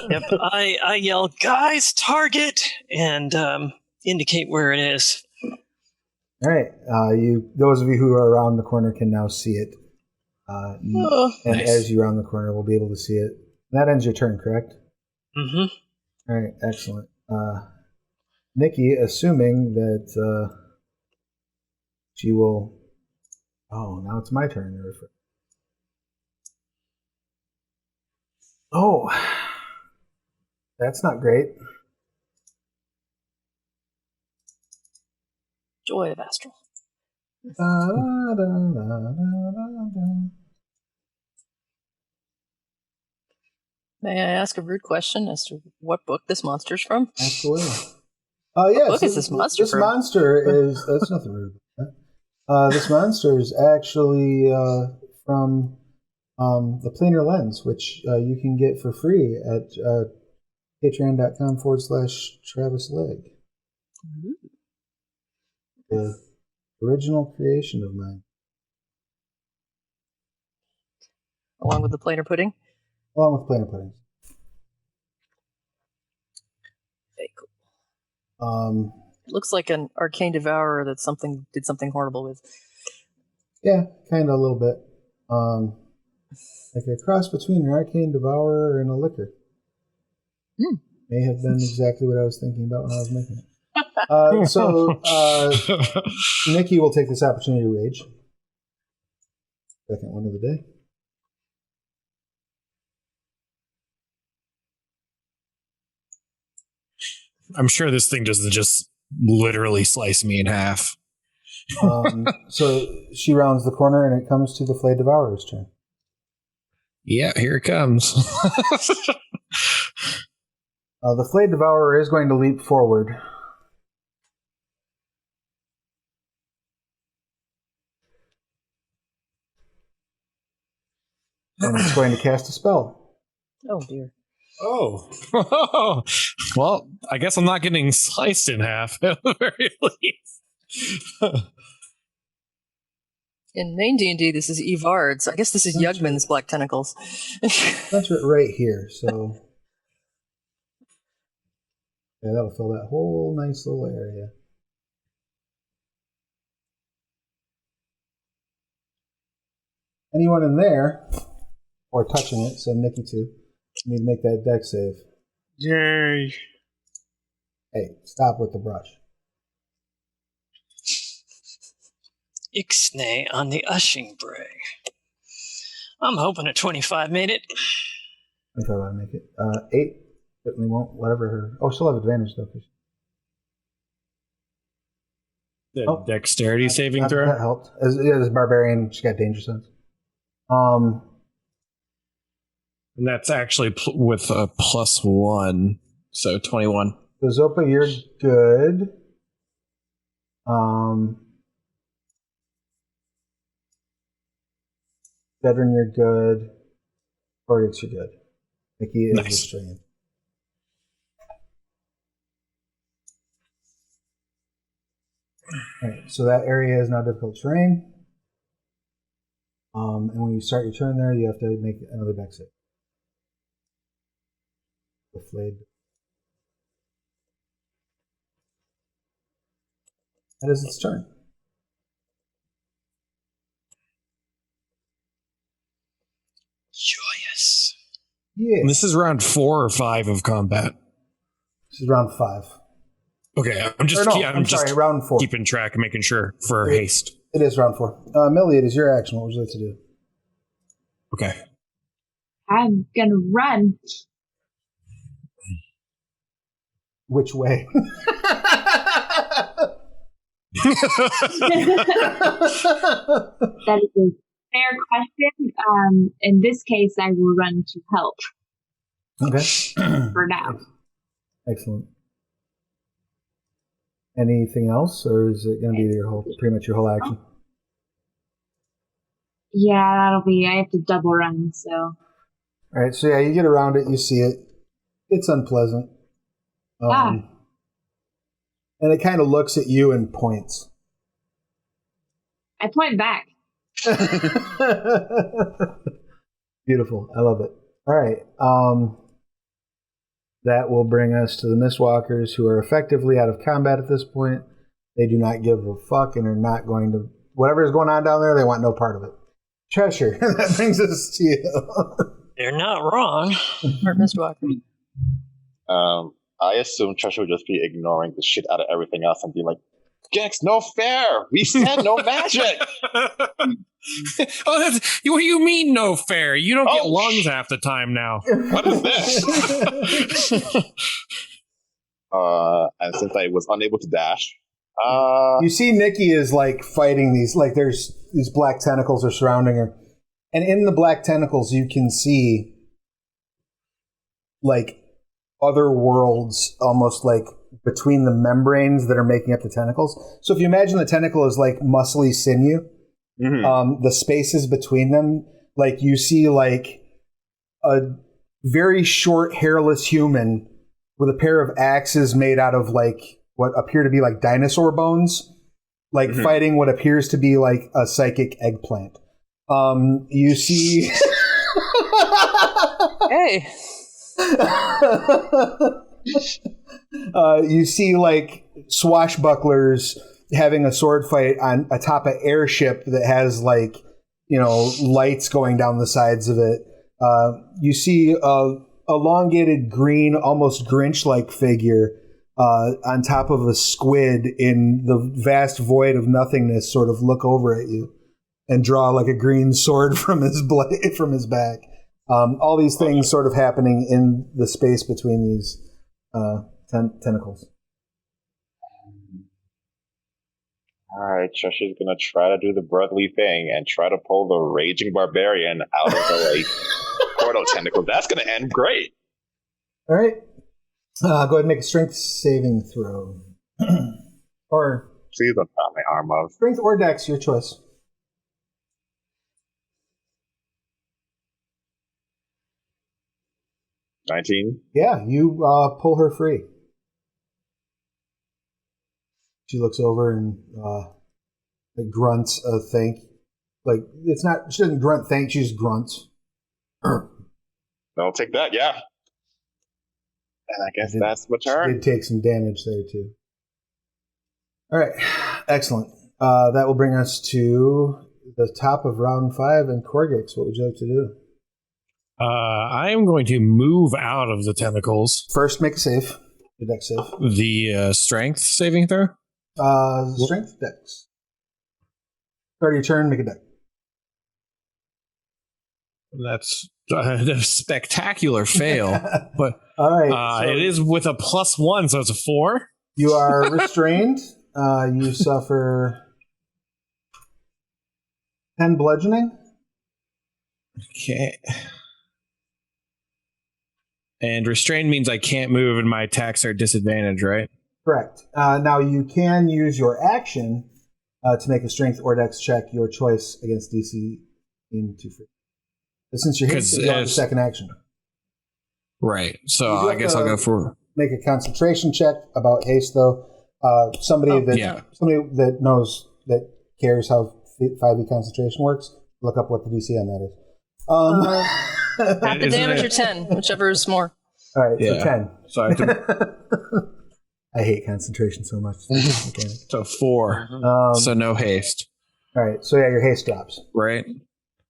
Yep. I yell, guys, target, and indicate where it is. All right. Those of you who are around the corner can now see it. And Nice. as you round the corner, we'll be able to see it. That ends your turn, correct? Mm-hmm. All right. Excellent. Nikki, assuming that she will... Oh, now it's my turn. Oh, that's not great. Joy of Astral. May I ask a rude question as to what book this monster's from? Absolutely. Yes. book is this monster This from? monster is... That's nothing rude. This monster is actually from the Planar Lens, which you can get for free at Patreon.com/Travis Legg. The original creation of mine. Along with the plainer pudding? Along with plainer puddings. Very cool. It looks like an arcane devourer that did something horrible with. Yeah, kind of a little bit. Like a cross between an arcane devourer and a liquor. May have been exactly what I was thinking about when I was making it. So Nikki will take this opportunity to rage. Second one of the day. I'm sure this thing doesn't just literally slice me in half. So she rounds the corner and it comes to the Flayed Devourer's turn. Yeah, here it comes. The Flayed Devourer is going to leap forward. And it's going to cast a spell. Oh, dear. Oh. Well, I guess I'm not getting sliced in half at the very least. In main D&D, this is Evard's. I guess this is Yugman's Black Tentacles. That's right here, so... Yeah, that'll fill that whole nice little area. Anyone in there, or touching it, so Nikki too, need to make that deck save. Yay. Hey, stop with the brush. Ixnay on the ushing bray. I'm hoping a 25 made it. If I want to make it. 8 certainly won't. Whatever her. Oh, she'll have advantage though. The dexterity saving that, throw? That helped. As barbarian, she got danger sense. And that's actually with a +1, so 21. So Zopa, you're good. Jedryn, you're good. Korggix, you're good. Nikki is restrained. Alright, so that area is now difficult terrain. And when you start your turn there, you have to make another dex save. The Flayed. That is its turn. Joyous. Yeah. And this is round 4 or 5 of combat. This is round 5. Okay, I'm just round 4. Keeping track and making sure for haste. It is round 4. Millie, it is your action. What would you like to do? Okay. I'm gonna run. Which way? That is a fair question. In this case, I will run to help. Okay. For now. Excellent. Anything else, or is it going to be pretty much your whole action? Yeah, that'll be. I have to double run, so. All right. So yeah, you get around it. You see it. It's unpleasant. And it kind of looks at you and points. I point back. Beautiful. I love it. All right. That will bring us to the Mistwalkers, who are effectively out of combat at this point. They do not give a fuck and are not going to... Whatever is going on down there, they want no part of it. Cheshire, that brings us to you. They're not wrong. Or Mistwalker. I assume Cheshire would just be ignoring the shit out of everything else and be like, Gex, no fair! We said no magic! What do you mean no fair? You don't get lungs half the time now. What is this? And since I was unable to dash, you see Nikki is like fighting these, like there's these black tentacles are surrounding her. And in the black tentacles you can see like other worlds almost like between the membranes that are making up the tentacles. So if you imagine the tentacle is like muscly sinew, the spaces between them, like you see like a very short hairless human with a pair of axes made out of like what appear to be like dinosaur bones, like fighting what appears to be like a psychic eggplant. You see. Hey. You see like swashbucklers having a sword fight on atop an airship that has like, lights going down the sides of it. You see a elongated green, almost Grinch-like figure on top of a squid in the vast void of nothingness sort of look over at you and draw like a green sword from his back. All these things sort of happening in the space between these tentacles. All right, Cheshire's going to try to do the brotherly thing and try to pull the raging barbarian out of the portal tentacle. That's going to end great. All right. Go ahead and make a strength saving throw. Or Please don't put my arm off. strength or dex, your choice. 19. Yeah, you pull her free. She looks over and like grunts a thank. Like it's not. She doesn't grunt thank. She just grunts. I'll take that. Yeah. And I guess that's my She turn. did take some damage there too. All right, excellent. That will bring us to the top of round 5 and Korggix. What would you like to do? I am going to move out of the tentacles. First, make a save. Your dex save. The strength saving throw? Strength dex. Start of your turn, make a dex. That's a spectacular fail. But All right. it is with a +1, so it's a 4. You are restrained. You suffer 10 bludgeoning. Okay. And restrained means I can't move and my attacks are at disadvantage, right? Correct. Now you can use your action to make a strength or dex check, your choice, against DC into free. But since you're hasted, you have a second action. Right. So I guess I'll go for make a concentration check about haste, though. Somebody that knows, that cares how 5e concentration works, look up what the DC on that is. Half the damage or 10, whichever is more. All right, so 10. So I have to, I hate concentration so much. so 4. So no haste. All right, so yeah, your haste drops. Right.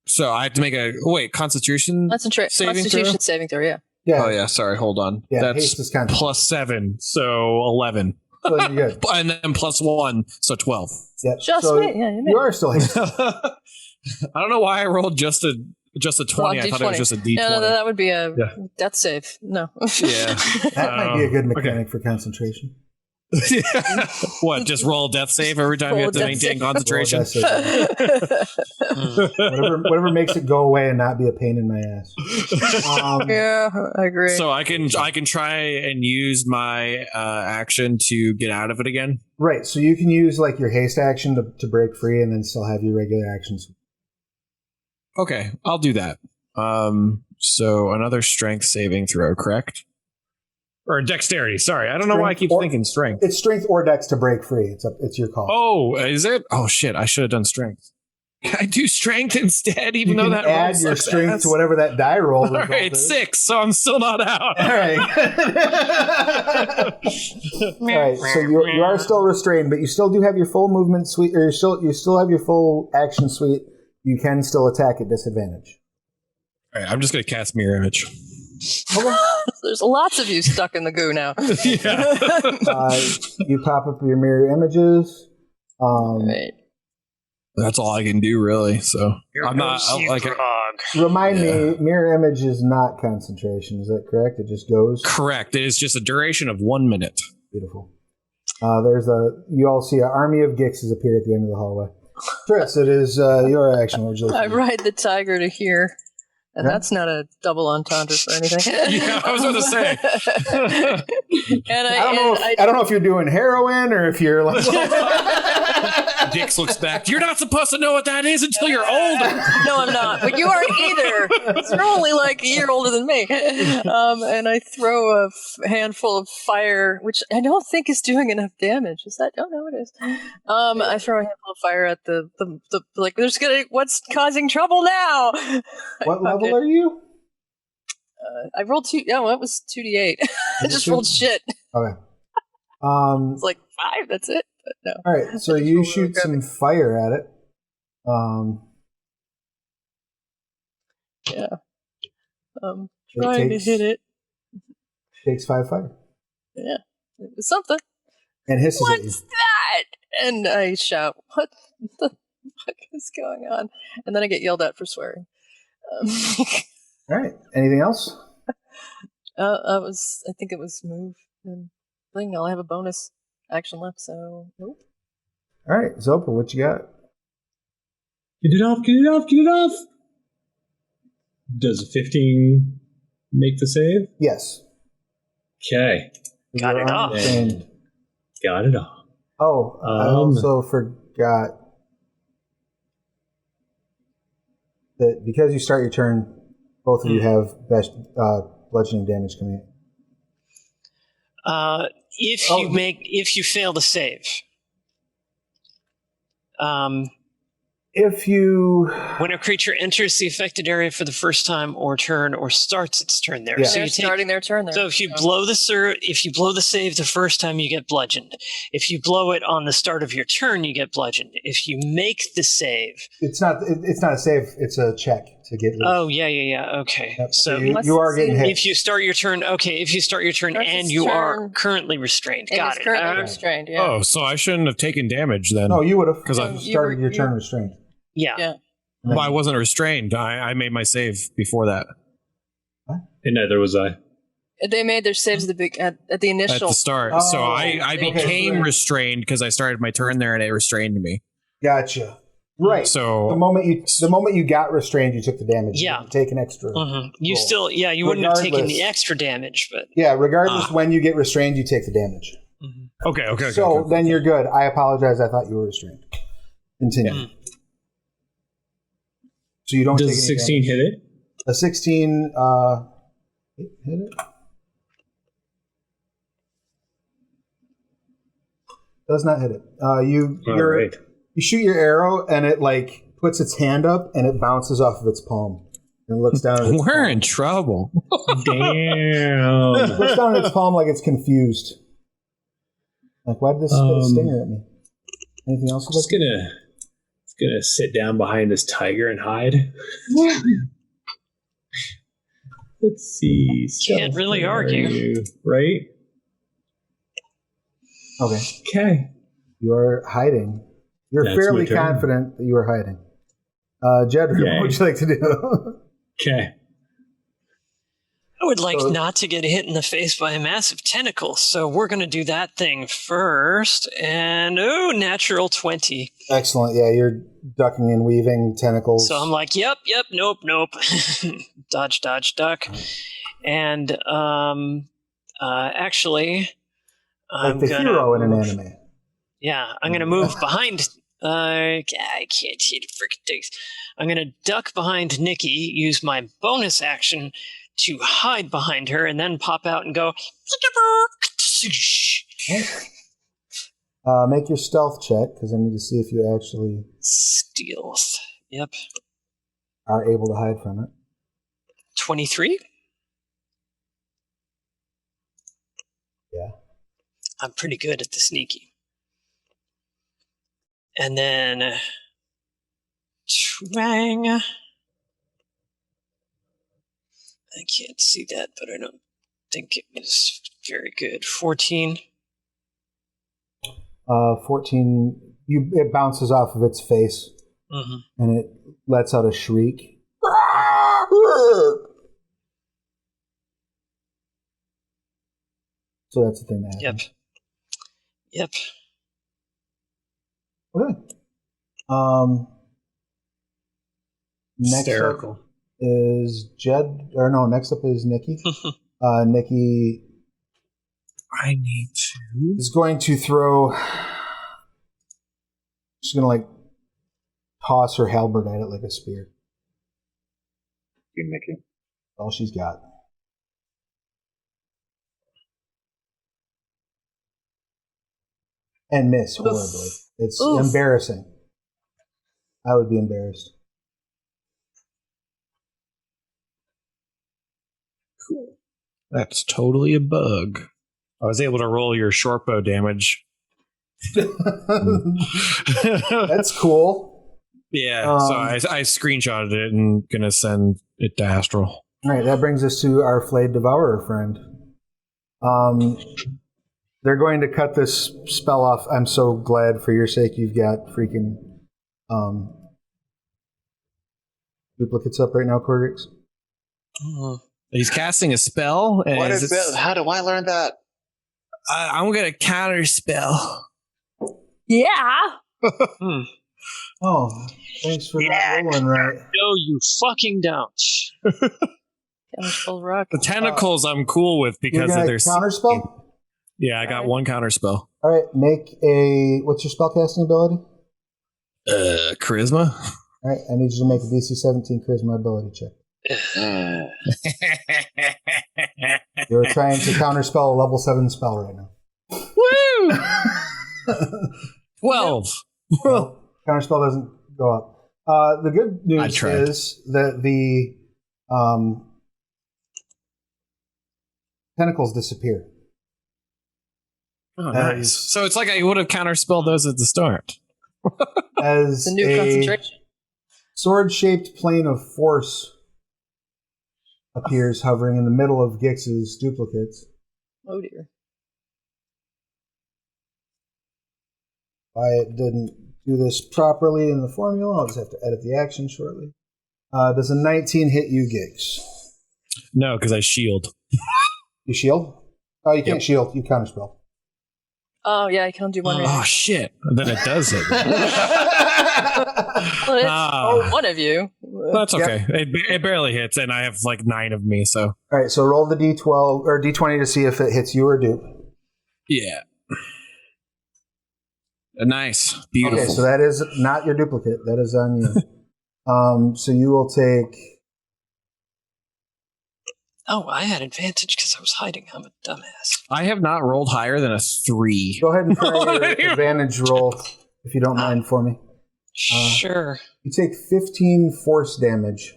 So I have to make a Constitution Constitution saving throw, yeah. Yeah. Oh yeah, sorry, hold on. Yeah, That's haste is concentration. +7, so 11. So you're good. And then +1, so 12. Yep. Just so me. Yeah, you are still hasted. I don't know why I rolled just a 20. I thought it was just a D20. No, that would be a death save. No. Yeah. That might be a good mechanic for concentration. What? Just roll a death save every time you have to maintain concentration? Whatever makes it go away and not be a pain in my ass. Yeah, I agree. So I can try and use my action to get out of it again. Right. So you can use like your haste action to break free, and then still have your regular actions. Okay, I'll do that. So another strength saving throw, correct? Or dexterity. Sorry, I don't know why I keep thinking strength. It's strength or dex to break free. It's your call. Oh, is it? Oh shit! I should have done strength. Can I do strength instead? Even though that add your strength to whatever that die roll. All right, 6. So I'm still not out. All right. All right. So you are still restrained, but you still do have your full movement suite, or you still have your full action suite. You can still attack at disadvantage. All right, I'm just going to cast Mirror Image. There's lots of you stuck in the goo now. You pop up your mirror images. Right. That's all I can do, really. So I'm not like. Remind me, mirror image is not concentration. Is that correct? It just goes. Correct. It is just a duration of 1 minute. Beautiful. You all see an army of Gixes appear at the end of the hallway. Triss, it is your action. I ride the tiger to here. And that's not a double entendre for anything. Yeah, I was about to say. I don't know if you're doing heroin or if you're like. Dix looks back. You're not supposed to know what that is until you're older. No, I'm not. But you aren't either. You're only like a year older than me. And I throw a handful of fire, which I don't think is doing enough damage. Is that? Oh no, it is. I throw a handful of fire at the like. There's gonna. What's causing trouble now? What level are you? I rolled 2. No, it was 2d8. I just rolled shit. Okay. It's like 5. That's it. But no. All right, so you shoot some fire at it. Yeah. Trying to hit it. Takes 5 fire. Yeah. It was something. And hisses at you. What's that? And I shout, what the fuck is going on? And then I get yelled at for swearing. All right. Anything else? I think it was move and thing. I'll have a bonus action left, so nope. All right, Zopa, what you got? Get it off, get it off, get it off! Does a 15 make the save? Yes. Okay. Got it off. And, Got it off. oh, I also forgot that because you start your turn, both of you have best bludgeoning damage coming in. If you fail to save. If you... When a creature enters the affected area for the first time or turn or starts its turn there. Yeah. So They're you starting their turn there. So if you blow the save the first time, you get bludgeoned. If you blow it on the start of your turn, you get bludgeoned. If you make the save, it's not a save. It's a check to get rid. Oh yeah. Okay. Yep. So you are getting hit. if you start your turn, and you are currently restrained. Got it. Currently restrained. Yeah. Oh, so I shouldn't have taken damage then. No, you would have 'Cause because you started your turn restrained. Yeah. Well, I wasn't restrained. I made my save before that. And neither was I. They made their saves at the initial. At the start. Oh, so I okay, became so- restrained because I started my turn there and it restrained me. Gotcha. Right. So the moment you got restrained, you took the damage. Yeah. You didn't take an extra. Mm-hmm. You roll. still, you wouldn't have taken Regardless. the extra damage, but Yeah. Regardless, when you get restrained, you take the damage. okay. So then you're good. I apologize. I thought you were restrained. Continue. So you don't Does take a any 16 damage. hit it? A 16 hit it? Does not hit it. You shoot your arrow and it like puts its hand up and it bounces off of its palm and looks down at its We're palm. in trouble. Damn. It looks down at its palm like it's confused. Like, why did this spit a stinger at me? Anything else? I'm just gonna sit down behind this tiger and hide. Let's see. Can't really argue. Right? Okay. Okay. You are hiding. You're That's fairly my turn. confident that you are hiding. Jedryn, Yay. what would you like to do? Okay. I would like not to get hit in the face by a massive tentacle, so we're going to do that thing first. And, natural 20. Excellent. Yeah, you're ducking and weaving tentacles. So I'm like, yep, nope. Dodge, duck. And, actually, like the hero in an anime. Yeah, I'm going to move behind. I can't see the freaking things. I'm going to duck behind Nikki, use my bonus action to hide behind her, and then pop out and go. Make your stealth check, because I need to see if you actually Stealth. Yep. are able to hide from it. 23? Yeah. I'm pretty good at the sneaky. And then twang. I can't see that, but I don't think it was very good. 14. 14. It bounces off of its face, and it lets out a shriek. So that's the thing that happens. Yep. Okay. Next Hysterical. up is next up is Nikki. Nikki I need to. Is going to throw. She's going to like toss her halberd at it like a spear. You, Mickey. All she's got. And miss horribly. It's embarrassing. I would be embarrassed. Cool. That's totally a bug. I was able to roll your short bow damage. That's cool. Yeah, so I screenshotted it and gonna send it to Astral. All right, that brings us to our Flayed Devourer friend. They're going to cut this spell off. I'm so glad for your sake you've got freaking duplicates up right now, Korggix. He's casting a spell. And What is it? How do I learn that? I'm going to counter spell. Yeah. Oh, thanks for not rolling right. No, you fucking don't. Chemical rock. The tentacles I'm cool with because of their counterspell? Yeah, I got one counter spell. All right, make a... What's your spellcasting ability? Charisma? All right, I need you to make a DC 17 Charisma ability check. You're trying to counterspell a level 7 spell right now. Woo! 12. Well, counterspell doesn't go up. The good news is that the tentacles disappear. Oh, nice. So it's like I would have counterspelled those at the start. As The new concentration. sword-shaped plane of force appears hovering in the middle of Gix's duplicates. Oh dear. I didn't do this properly in the formula. I'll just have to edit the action shortly. Does a 19 hit you, Gix? No, because I shield. You shield? Oh, you can't shield. You counterspell. Oh yeah, I can do one. Oh shit! Then it does hit. Well, it's one of you. That's okay. It barely hits, and I have like 9 of me. So All right, so roll the D12 or D20 to see if it hits you or dupe. yeah, nice, beautiful. Okay, so that is not your duplicate. That is on you. So you will take. Oh, I had advantage because I was hiding. I'm a dumbass. I have not rolled higher than a 3. Go ahead and try your advantage roll if you don't mind for me. Sure. You take 15 force damage.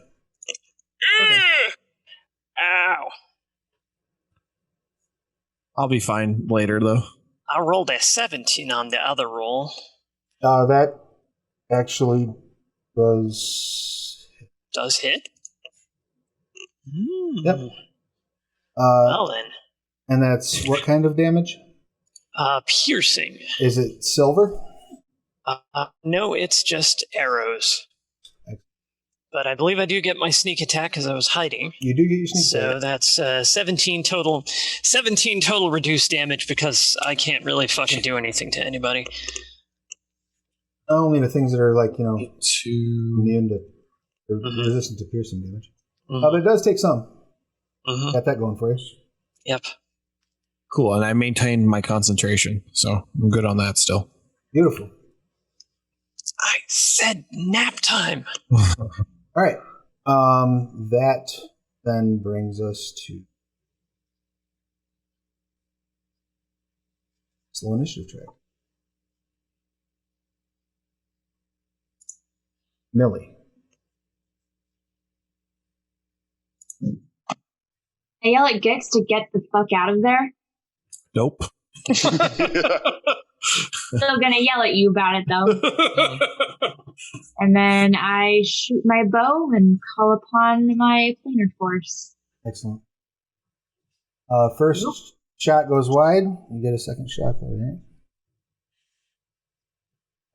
Ow. I'll be fine later though. I rolled a 17 on the other roll. That actually does. Does hit? Yep. Well then. And that's what kind of damage? Piercing. Is it silver? No, it's just arrows. But I believe I do get my sneak attack because I was hiding. You do get your sneak attack. So that's 17 total. 17 total reduced damage because I can't really fucking do anything to anybody. Only the things that are like, Two. immune to or resistant to piercing damage. Mhm. But it does take some. Mhm. Got that going for you. Yep. Cool, and I maintained my concentration, so I'm good on that still. Beautiful. I said nap time. All right. That then brings us to slow initiative track. Millie. I yell at Gix to get the fuck out of there. Nope. Still gonna yell at you about it though. And then I shoot my bow and call upon my planar force. Excellent. First shot goes wide. You get a second shot though, right?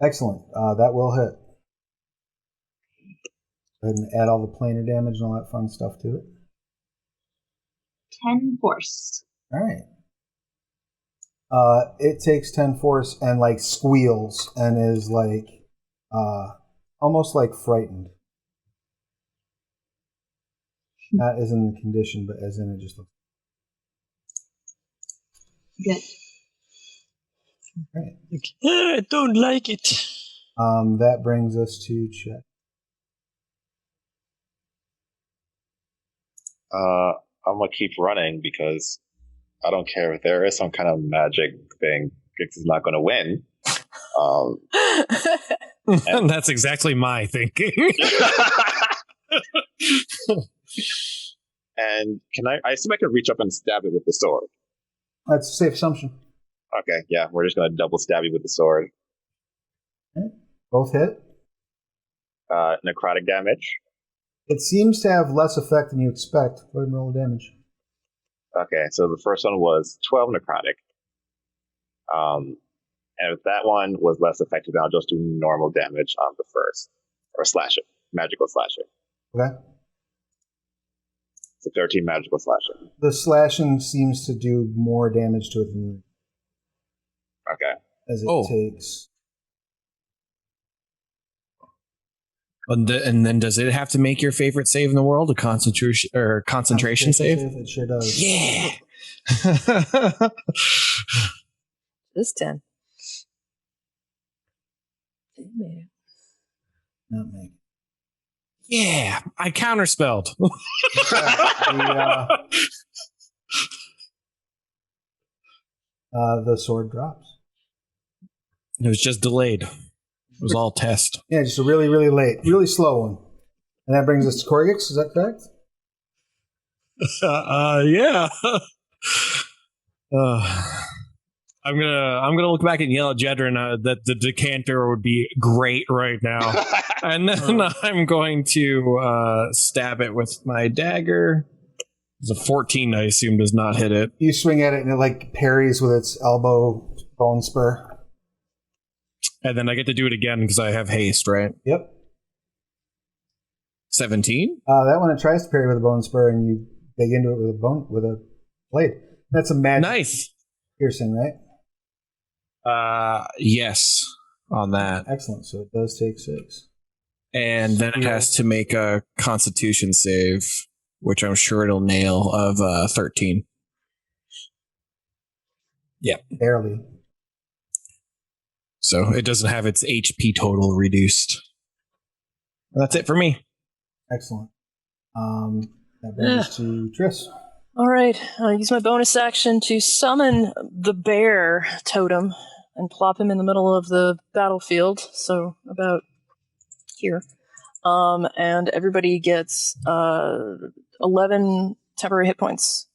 Excellent. That will hit. Go ahead and add all the planar damage and all that fun stuff to it. 10 force. All right. It takes 10 force and like squeals and is like almost like frightened. Not as in the condition, but as in it just looks. Good. Right. I don't like it. That brings us to Chet. I'm gonna keep running because I don't care if there is some kind of magic thing. Gix is not gonna win. That's exactly my thinking. And I assume I can reach up and stab it with the sword. That's a safe assumption. Okay, yeah, we're just gonna double stab you with the sword. Okay. Both hit. Necrotic damage. It seems to have less effect than you expect. Go ahead and roll the damage. Okay, so the first one was 12 necrotic. And if that one was less effective, then I'll just do normal damage on the first. Or slash it. Magical slash it. Okay. It's a 13 magical slashing. The slashing seems to do more damage to it than Okay. as it takes. And then does it have to make your favorite save in the world, a concentration save? It sure does. Yeah. This 10. Not me. Yeah, I counterspelled. The sword drops. It was just delayed. It was all test. Yeah, just a really, really late, really slow one. And that brings us to Korggix, is that correct? Yeah. I'm gonna look back and yell at Jedryn that the decanter would be great right now, and then I'm going to stab it with my dagger. It's a 14. I assume does not hit it. You swing at it and it like parries with its elbow bone spur. And then I get to do it again because I have haste, right? Yep. 17. That one it tries to parry with a bone spur, and you dig into it with a blade. That's a magic. Nice. Piercing, right? Yes, on that. Excellent. So it does take 6. And then it has to make a Constitution save, which I'm sure it'll nail, of 13. Yeah. Barely. So it doesn't have its HP total reduced. That's it for me. Excellent. That brings us to Triss. All right. I'll use my bonus action to summon the bear totem and plop him in the middle of the battlefield. So about here. And everybody gets 11 temporary hit points.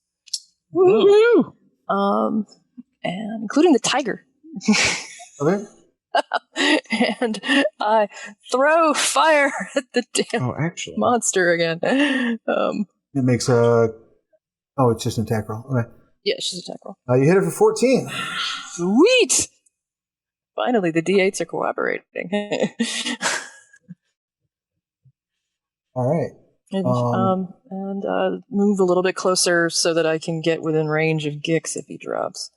Woo! And including the tiger. Okay. And I throw fire at the damn monster again. It makes a... Oh, it's just an attack roll. Okay. Yeah, it's just an attack roll. You hit it for 14. Sweet! Finally, the D8s are cooperating. All right. And move a little bit closer so that I can get within range of Gix if he drops.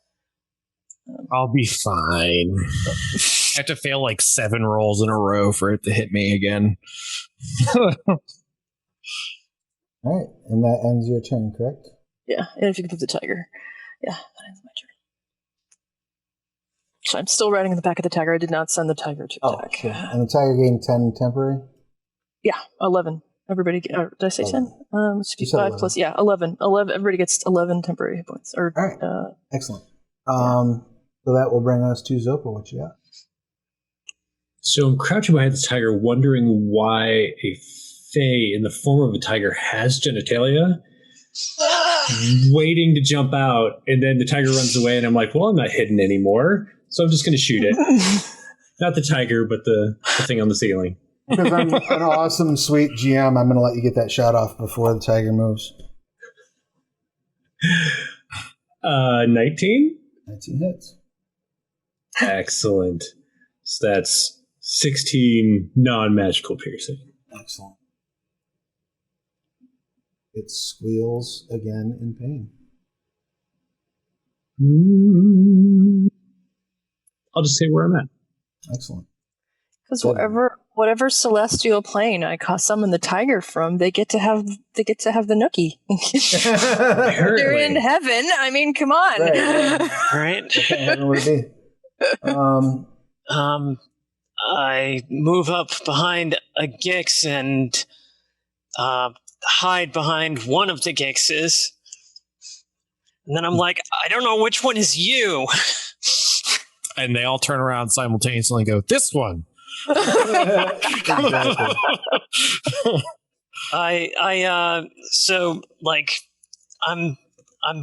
I'll be fine. I have to fail like 7 rolls in a row for it to hit me again. All right. And that ends your turn, correct? Yeah, and if you can move the tiger. Yeah, that ends my turn. So I'm still riding in the back of the tiger. I did not send the tiger to attack. Sure. And the tiger gained 10 temporary? Yeah, 11. Everybody, did I say 10? 5 plus, 11. 11. Everybody gets 11 temporary hit points. All right. Excellent. So that will bring us to Zopa. What you got? So I'm crouching behind the tiger, wondering why a fae in the form of a tiger has genitalia, waiting to jump out, and then the tiger runs away, and I'm like, well, I'm not hidden anymore, so I'm just going to shoot it. Not the tiger, but the thing on the ceiling. Because I'm an awesome, sweet GM, I'm going to let you get that shot off before the tiger moves. 19? 19 hits. Excellent. So that's 16 non-magical piercing. Excellent. It squeals again in pain. I'll just say where I'm at. Excellent. Because wherever whatever celestial plane I summoned the tiger from, they get to have the nookie. They're in heaven. I mean, come on. Right, yeah. Right. What kind of heaven would it be? I move up behind a Gix and hide behind one of the Gixes. And then I'm like, I don't know which one is you. And they all turn around simultaneously and go, this one. Exactly. So like I'm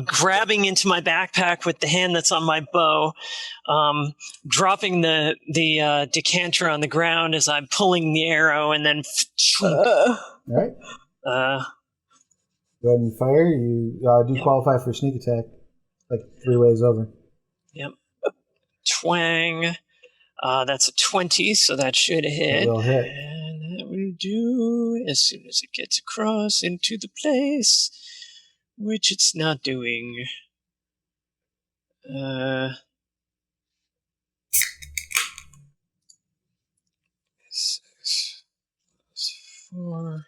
grabbing into my backpack with the hand that's on my bow, dropping the decanter on the ground as I'm pulling the arrow, and then All right. Go ahead and fire. You do qualify for sneak attack, like 3 ways over. Yep. Twang. That's a 20, so that should hit. It will hit. And that will do as soon as it gets across into the place, which it's not doing. 6 + 4.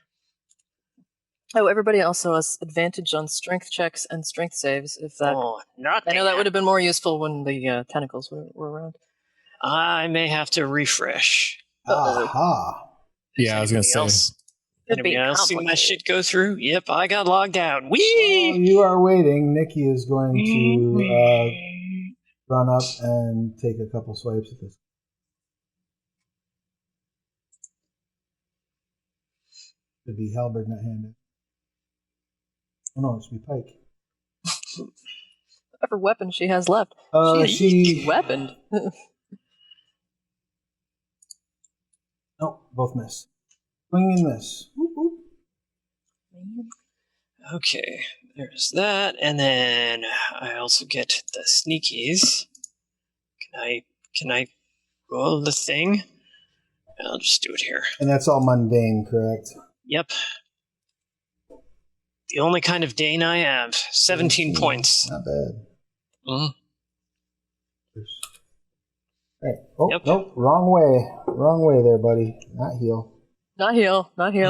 Oh, everybody also has advantage on strength checks and strength saves. If that, I know that would have been more useful when the tentacles were around. I may have to refresh. Aha. Yeah, I was going to say. Anybody else see my shit go through? Yep, I got logged out. While Whee! you are waiting, Nikki is going to run up and take a couple swipes at this. Should be halberd, not handed. Oh no, it should be pike. Whatever weapon she has left. She weaponed. No, both miss. Swing and miss. Whoop, whoop. Okay, there's that, and then I also get the sneakies. Can I roll the thing? I'll just do it here. And that's all mundane, correct? Yep. The only kind of Dane I have. 17 points. Not bad. Mm. Right. Oh, Yep. nope. Wrong way. Wrong way there, buddy. Not heal. Not heal. There we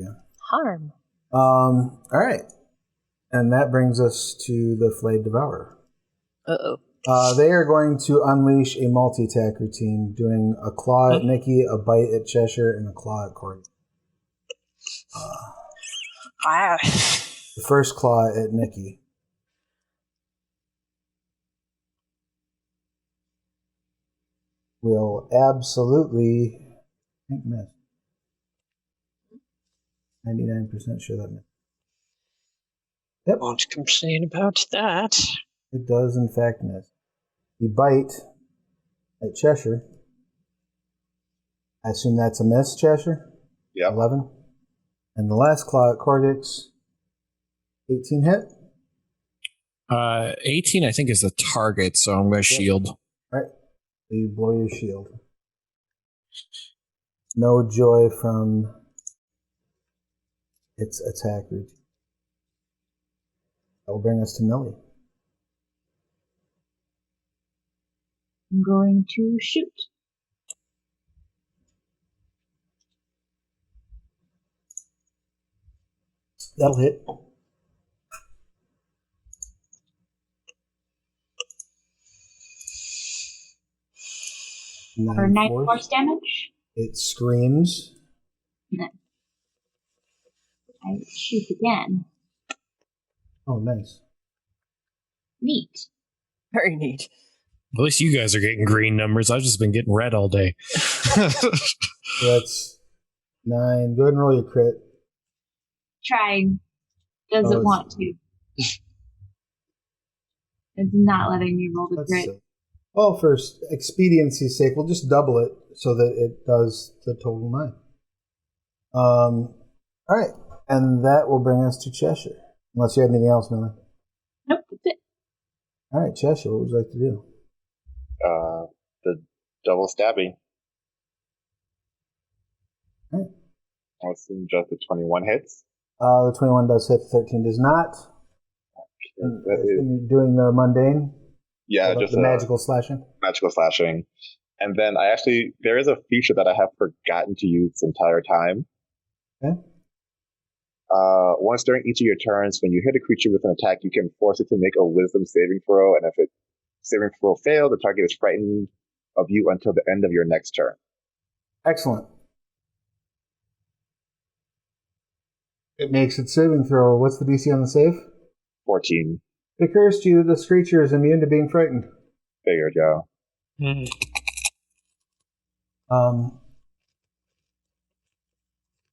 go. Harm. All right. And that brings us to the Flayed Devourer. Uh-oh. They are going to unleash a multi-attack routine, doing a claw at Nikki, a bite at Cheshire, and a claw at Korggix. The first claw at Nikki. Will absolutely, I think, miss. 99% sure that missed. Yep. Won't complain about that. It does, in fact, miss. The bite at Cheshire. I assume that's a miss, Cheshire? Yeah. 11. And the last claw at Korggix. 18 hit? 18, I think, is the target, so I'm going to shield. Right. So you blow your shield. No joy from its attack routine. That will bring us to Millie. I'm going to shoot. That'll hit. For 9 force damage. It screams. No. I shoot again. Oh, nice. Neat. Very neat. At least you guys are getting green numbers. I've just been getting red all day. So that's 9. Go ahead and roll your crit. Trying. Doesn't want to. It's not letting me roll the crit. Well, for expediency's sake, we'll just double it so that it does the total 9. All right. And that will bring us to Cheshire. Unless you had anything else, Millie. Nope, that's it. All right, Cheshire, what would you like to do? The double stabbing. All right. I assume just the 21 hits. The 21 does hit, the 13 does not. You're doing the mundane? Yeah, just just the magical slashing? Magical slashing. And then there is a feature that I have forgotten to use this entire time. Okay. Once during each of your turns, when you hit a creature with an attack, you can force it to make a wisdom saving throw, and if it saving throw fails, the target is frightened of you until the end of your next turn. Excellent. It makes its saving throw. What's the DC on the save? 14. It occurs to you this creature is immune to being frightened. There you go.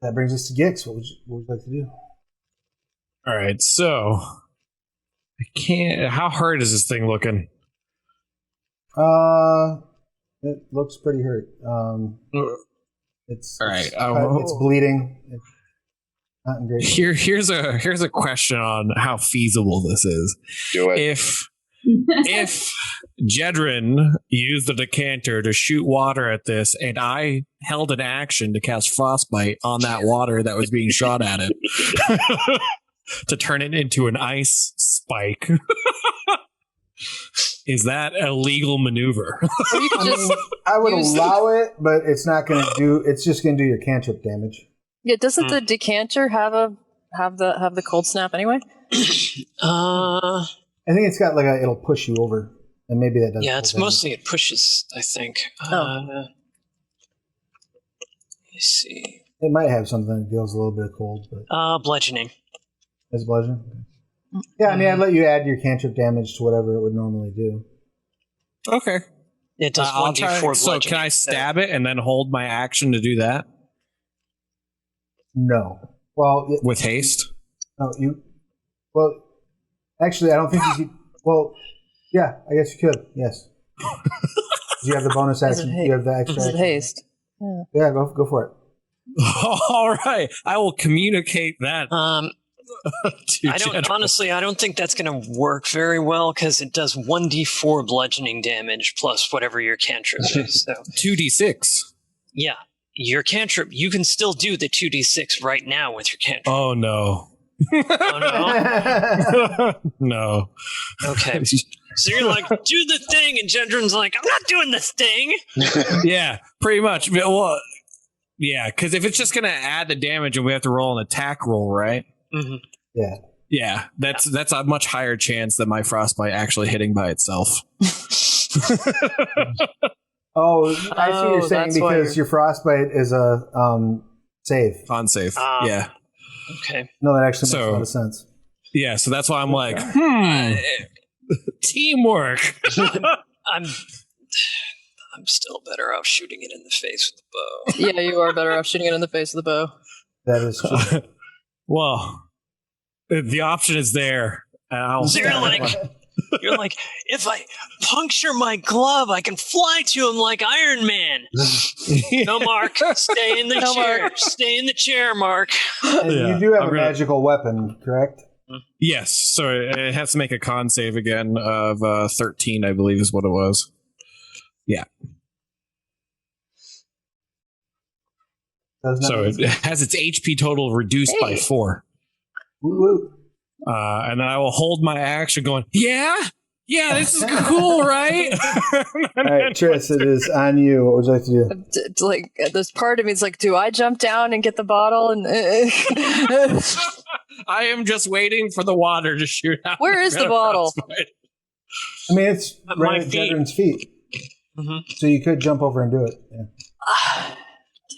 That brings us to Gix. What would you like to do? All right, so I can't. How hard is this thing looking? It looks pretty hurt. It's all right. It's bleeding. It's not in great. Here's a question on how feasible this is. Do it. If Jedryn used the decanter to shoot water at this, and I held an action to cast Frostbite on that water that was being shot at it to turn it into an ice spike, is that a legal maneuver? I would allow it, but it's not going to do. It's just going to do your cantrip damage. Yeah, doesn't the decanter have the cold snap anyway? I think it's got it'll push you over, and maybe that doesn't. Yeah, it's mostly it pushes, I think. Let me see. It might have something that deals a little bit of cold, but bludgeoning. It's bludgeoning. Yeah, I mean, I'd let you add your cantrip damage to whatever it would normally do. Okay. It does 1d4 bludgeoning. So can I stab it and then hold my action to do that? No. Well, with haste? No, well, actually, I don't think you could. Well, yeah, I guess you could. Yes. You have the bonus action. You have the extra action. Haste. Yeah, go for it. All right. I will communicate that. I don't think that's going to work very well because it does 1d4 bludgeoning damage plus whatever your cantrip is. So 2d6. Yeah. Your cantrip, you can still do the 2d6 right now with your cantrip. Oh, no. Oh, no? No. Okay. So you're like, do the thing, and Jedryn's like, I'm not doing this thing. Yeah, pretty much. Well, yeah, because if it's just going to add the damage and we have to roll an attack roll, right? Mm-hmm. Yeah. Yeah, that's a much higher chance than my frostbite actually hitting by itself. Oh, I see what you're saying because your frostbite is a save. On save, yeah. Okay. No, that actually makes a lot of sense. Yeah, so that's why I'm like, teamwork. I'm still better off shooting it in the face with the bow. Yeah, you are better off shooting it in the face with the bow. That is true. Well, the option is there. You're like, if I puncture my glove, I can fly to him like Iron Man. No, Mark. Stay in the chair. Mark. Stay in the chair, Mark. And you do have a magical weapon, correct? Yes. So it has to make a con save again of 13, I believe is what it was. Yeah. So it has its HP total reduced by 4. Woo-woo. And then I will hold my action going, yeah, this is cool, right? All right, Triss, it is on you. What would you like to do? Like, there's part of me is like, do I jump down and get the bottle? And I am just waiting for the water to shoot out. Where is the bottle? I mean, it's right at Jedryn's feet. Mm-hmm. So you could jump over and do it. Yeah.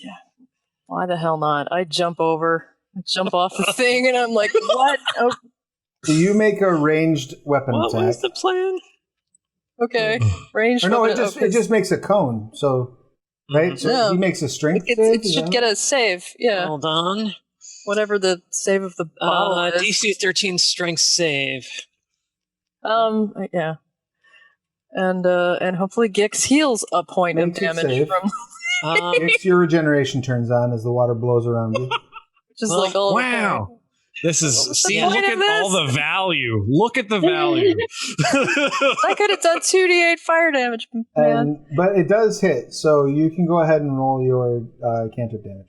Yeah. Why the hell not? I jump over. I jump off the thing, and I'm like, what? Oh. So you make a ranged weapon attack. What was the plan? Okay. Ranged weapon. No, it just makes a cone. So, right? So he makes a strength save? It should get a save, yeah. Hold on. Whatever the save of the bottle is. DC 13 strength save. Yeah. And hopefully Gix heals a point of damage from... Gix, your regeneration turns on as the water blows around you. Just like all wow. This is look at all the value. Look at the value. I could have done 2d8 fire damage, man. But it does hit, so you can go ahead and roll your cantrip damage.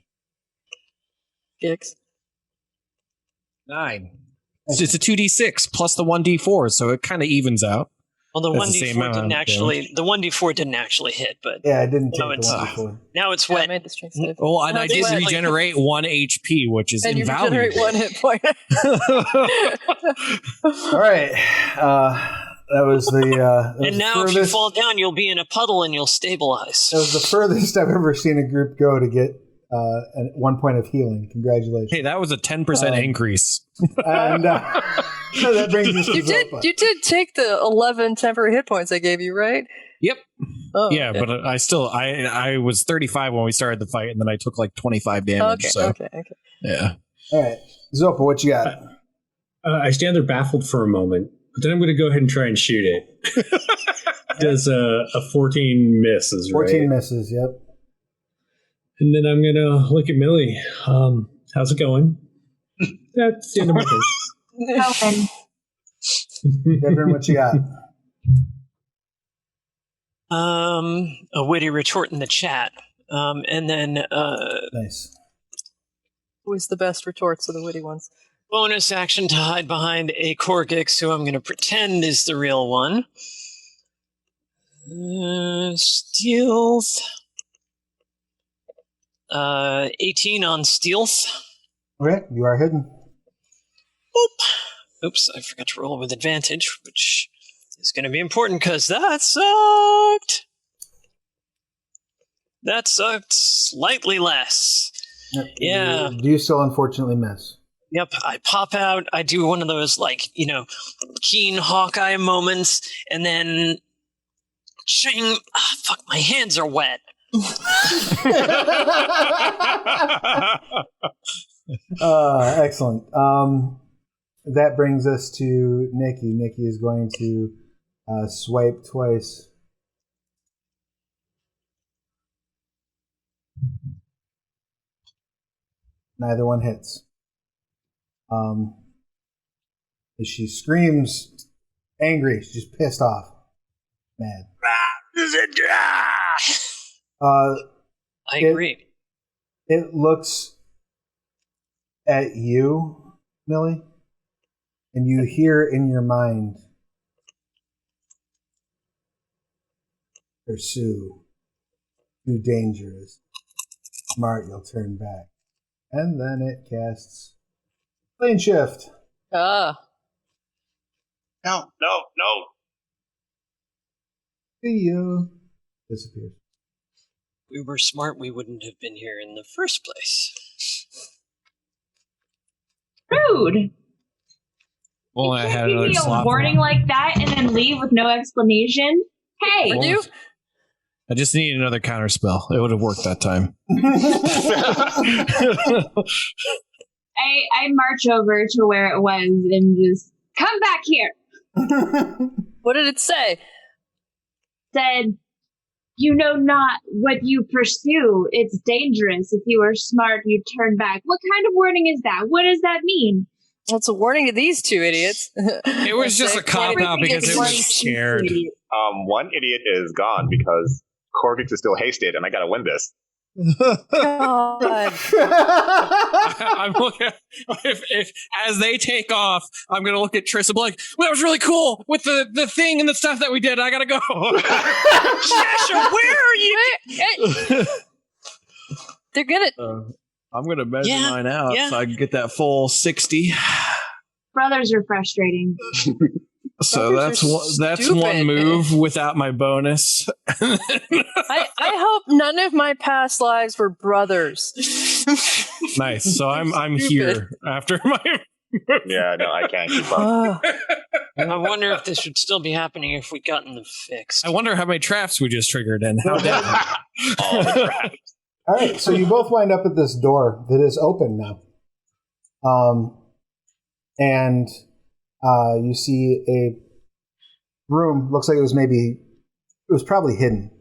Gix. 9. It's a 2d6 plus the 1d4, so it kind of evens out. Well, the That's the same 1d4 didn't amount, actually. The 1d4 didn't actually hit, but Yeah, I didn't take No, the it's- one before. now it's Yeah, I wet. made the strength save. Oh, and No, I it's did wet. regenerate 1 HP, which is And you invaluable. regenerate 1 hit point. All right. That was the. That was And the now, if you furthest- fall down, you'll be in a puddle and you'll stabilize. That was the furthest I've ever seen a group go to get 1 point of healing. Congratulations. Hey, that was a 10% increase. And so that brings us to You Zopa. did take the 11 temporary hit points I gave you, right? Yep. Oh, Yeah, okay. but I was 35 when we started the fight, and then I took like 25 damage. Okay. Yeah. All right. Zopa, what you got? I stand there baffled for a moment, but then I'm going to go ahead and try and shoot it. Does a 14 misses, 14 right? misses, yep. And then I'm going to look at Millie. How's it going? That's the end of my turn. Open. Jedryn, what you got? A witty retort in the chat. And then Nice. Always the best retorts are the witty ones. bonus action to hide behind a Korggix, who I'm going to pretend is the real one. Stealth. 18 on stealth. Okay, you are hidden. Boop. Oops, I forgot to roll with advantage, which is going to be important because that sucked. That sucked slightly less. Yep. Yeah. You do still unfortunately miss. Yep, I pop out, I do one of those, keen Hawkeye moments, and then ching, fuck, my hands are wet. Excellent. That brings us to Nikki. Nikki is going to swipe twice. Neither one hits. She screams angry. She's just pissed off. Mad. I agree. It looks at you, Millie, and you hear in your mind, pursue. Too dangerous. Smart, you'll turn back. And then it casts Plane Shift. Ah. No. See you. Disappears. If we were smart, we wouldn't have been here in the first place. Rude. Well, I had Give another me a slot. warning like that and then leave with no explanation. Hey, Would you? I just needed another counter spell. It would have worked that time. I march over to where it was and just come back here. What did it say? Said, you know not what you pursue. It's dangerous. If you are smart, you turn back. What kind of warning is that? What does that mean? Well, it's a warning to these two idiots. It was just a cop out because it was scared. One idiot is gone because Korggix is still hasted, and I gotta win this. God. I'm looking. If as they take off, I'm gonna look at Triss and be like, "Well, that was really cool with the thing and the stuff that we did. I gotta go." Cheshire, where are you? They're gonna. I'm gonna measure Yeah, mine out yeah. so I can get that full 60. Brothers are frustrating. So Brothers are that's one stupid. move without my bonus. I hope none of my past lives were brothers. Nice. So I'm Stupid. here after my. Yeah, no, I can't keep up. Oh. I wonder if this would still be happening if we'd gotten them fixed. I wonder how many traps we just triggered and how dead. All the traps. All right, so you both wind up at this door that is open now. And you see a room. Looks like it was probably hidden,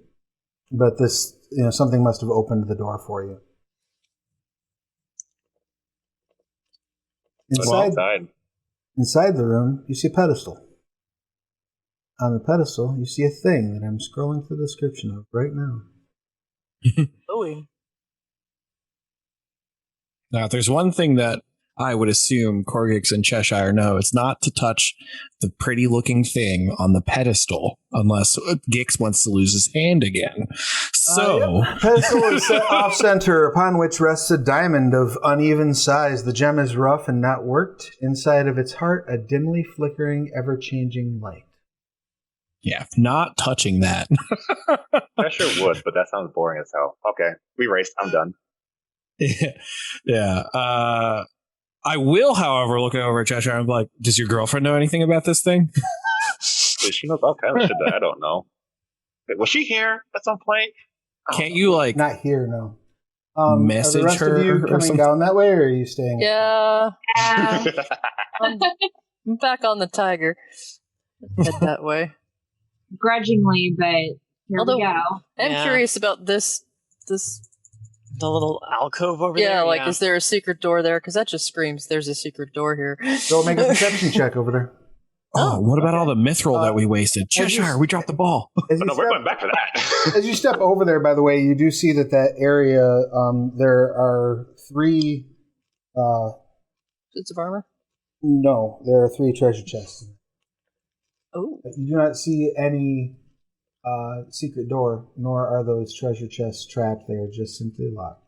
but this, something must have opened the door for you. Inside the room, you see a pedestal. On the pedestal, you see a thing that I'm scrolling through the description of right now. Ooey. Now, if there's one thing that I would assume Korggix and Cheshire know it's not to touch the pretty looking thing on the pedestal unless Gix wants to lose his hand again. So, pedestal is set off center, upon which rests a diamond of uneven size. The gem is rough and not worked. Inside of its heart, a dimly flickering, ever-changing light. yeah, not touching that. I sure would, but that sounds boring as hell. Okay, we raced. I'm done. Yeah. I will, however, looking over at Cheshire, I'm like, does your girlfriend know anything about this thing? She knows all kinds of shit that I don't know. Wait, was she here at some point? Can't you, like, Not here, no. message are the rest her of you or coming something? down that way, or are you staying? Yeah, Yeah. I'm back on the tiger. Head that way. Grudgingly, but here Although- we go. I'm Yeah. curious about this. The little alcove over Yeah, there. like, is there a secret door there? Because that just screams there's a secret door here. Go make a perception check over there. Oh, what about all the mithril that we wasted? Cheshire, we dropped the ball. As you, No, we're step, going back for that. as you step over there, by the way, you do see that area, there are 3... Suits of armor? No, there are 3 treasure chests. Oh. But you do not see any secret door, nor are those treasure chests trapped. They are just simply locked.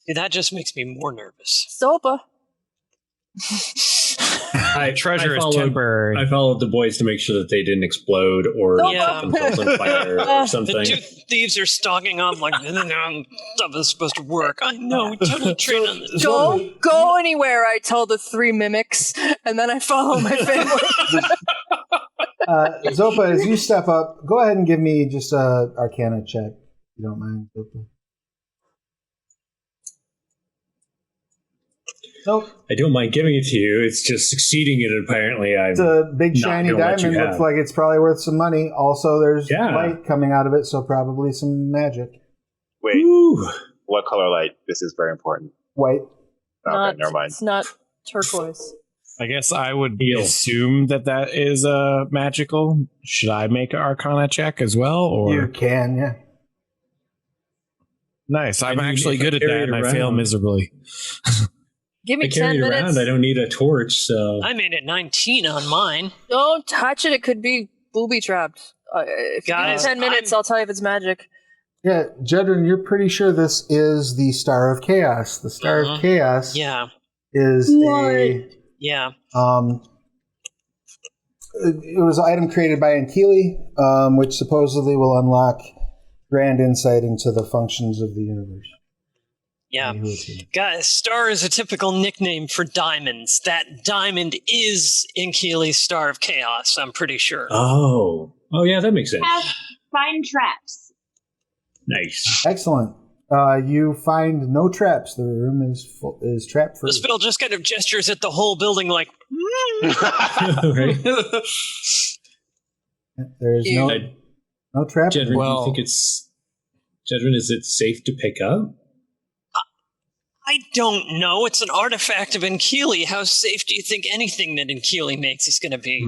See, that just makes me more nervous. Zopa. Treasure is followed- temporary. I followed the boys to make sure that they didn't explode or Yeah. set themselves on fire or The something. 2 thieves are stalking up like, stuff is supposed to work. I know, we totally trained on this. Don't go anywhere, I tell the 3 mimics, and then I follow my family. Zopa, as you step up, go ahead and give me just a Arcana check, if you don't mind, Zopa. Nope. I don't mind giving it to you. It's just succeeding it. Apparently, It's a big Not shiny gonna let you diamond. have. Looks like it's probably worth some money. Also, there's Yeah. light coming out of it, so probably some magic. Wait, Woo. what color light? This is very important. White. Okay, never mind. It's not turquoise. I guess I would Deal. assume that is magical. Should I make an Arcana check as well? Or You can, yeah. nice. I'm I mean, actually if I good at carry that, it and I fail around- miserably. Give me I carry 10 it minutes. around. I don't need a torch, so I made it 19 on mine. Don't touch it. It could be booby trapped. If you give me Guys, 10 minutes, I'll tell you if it's magic. Yeah, Jedryn, you're pretty sure this is the Star of Chaos. The Star of Chaos Yeah, is yeah. it was an item created by Ayli, which supposedly will unlock grand insight into the functions of the universe. Yeah. Guys, Star is a typical nickname for diamonds. That diamond is Inkeeli's Star of Chaos, I'm pretty sure. oh yeah, that makes sense. Find traps. Nice. Excellent. You find no traps. The room is trap free. The spell just kind of gestures at the whole building like, Right. There's no trap. Jedryn, Well- do you think Jedryn, is it safe to pick up? I don't know. It's an artifact of Inkeeli. How safe do you think anything that Inkeeli makes is going to be?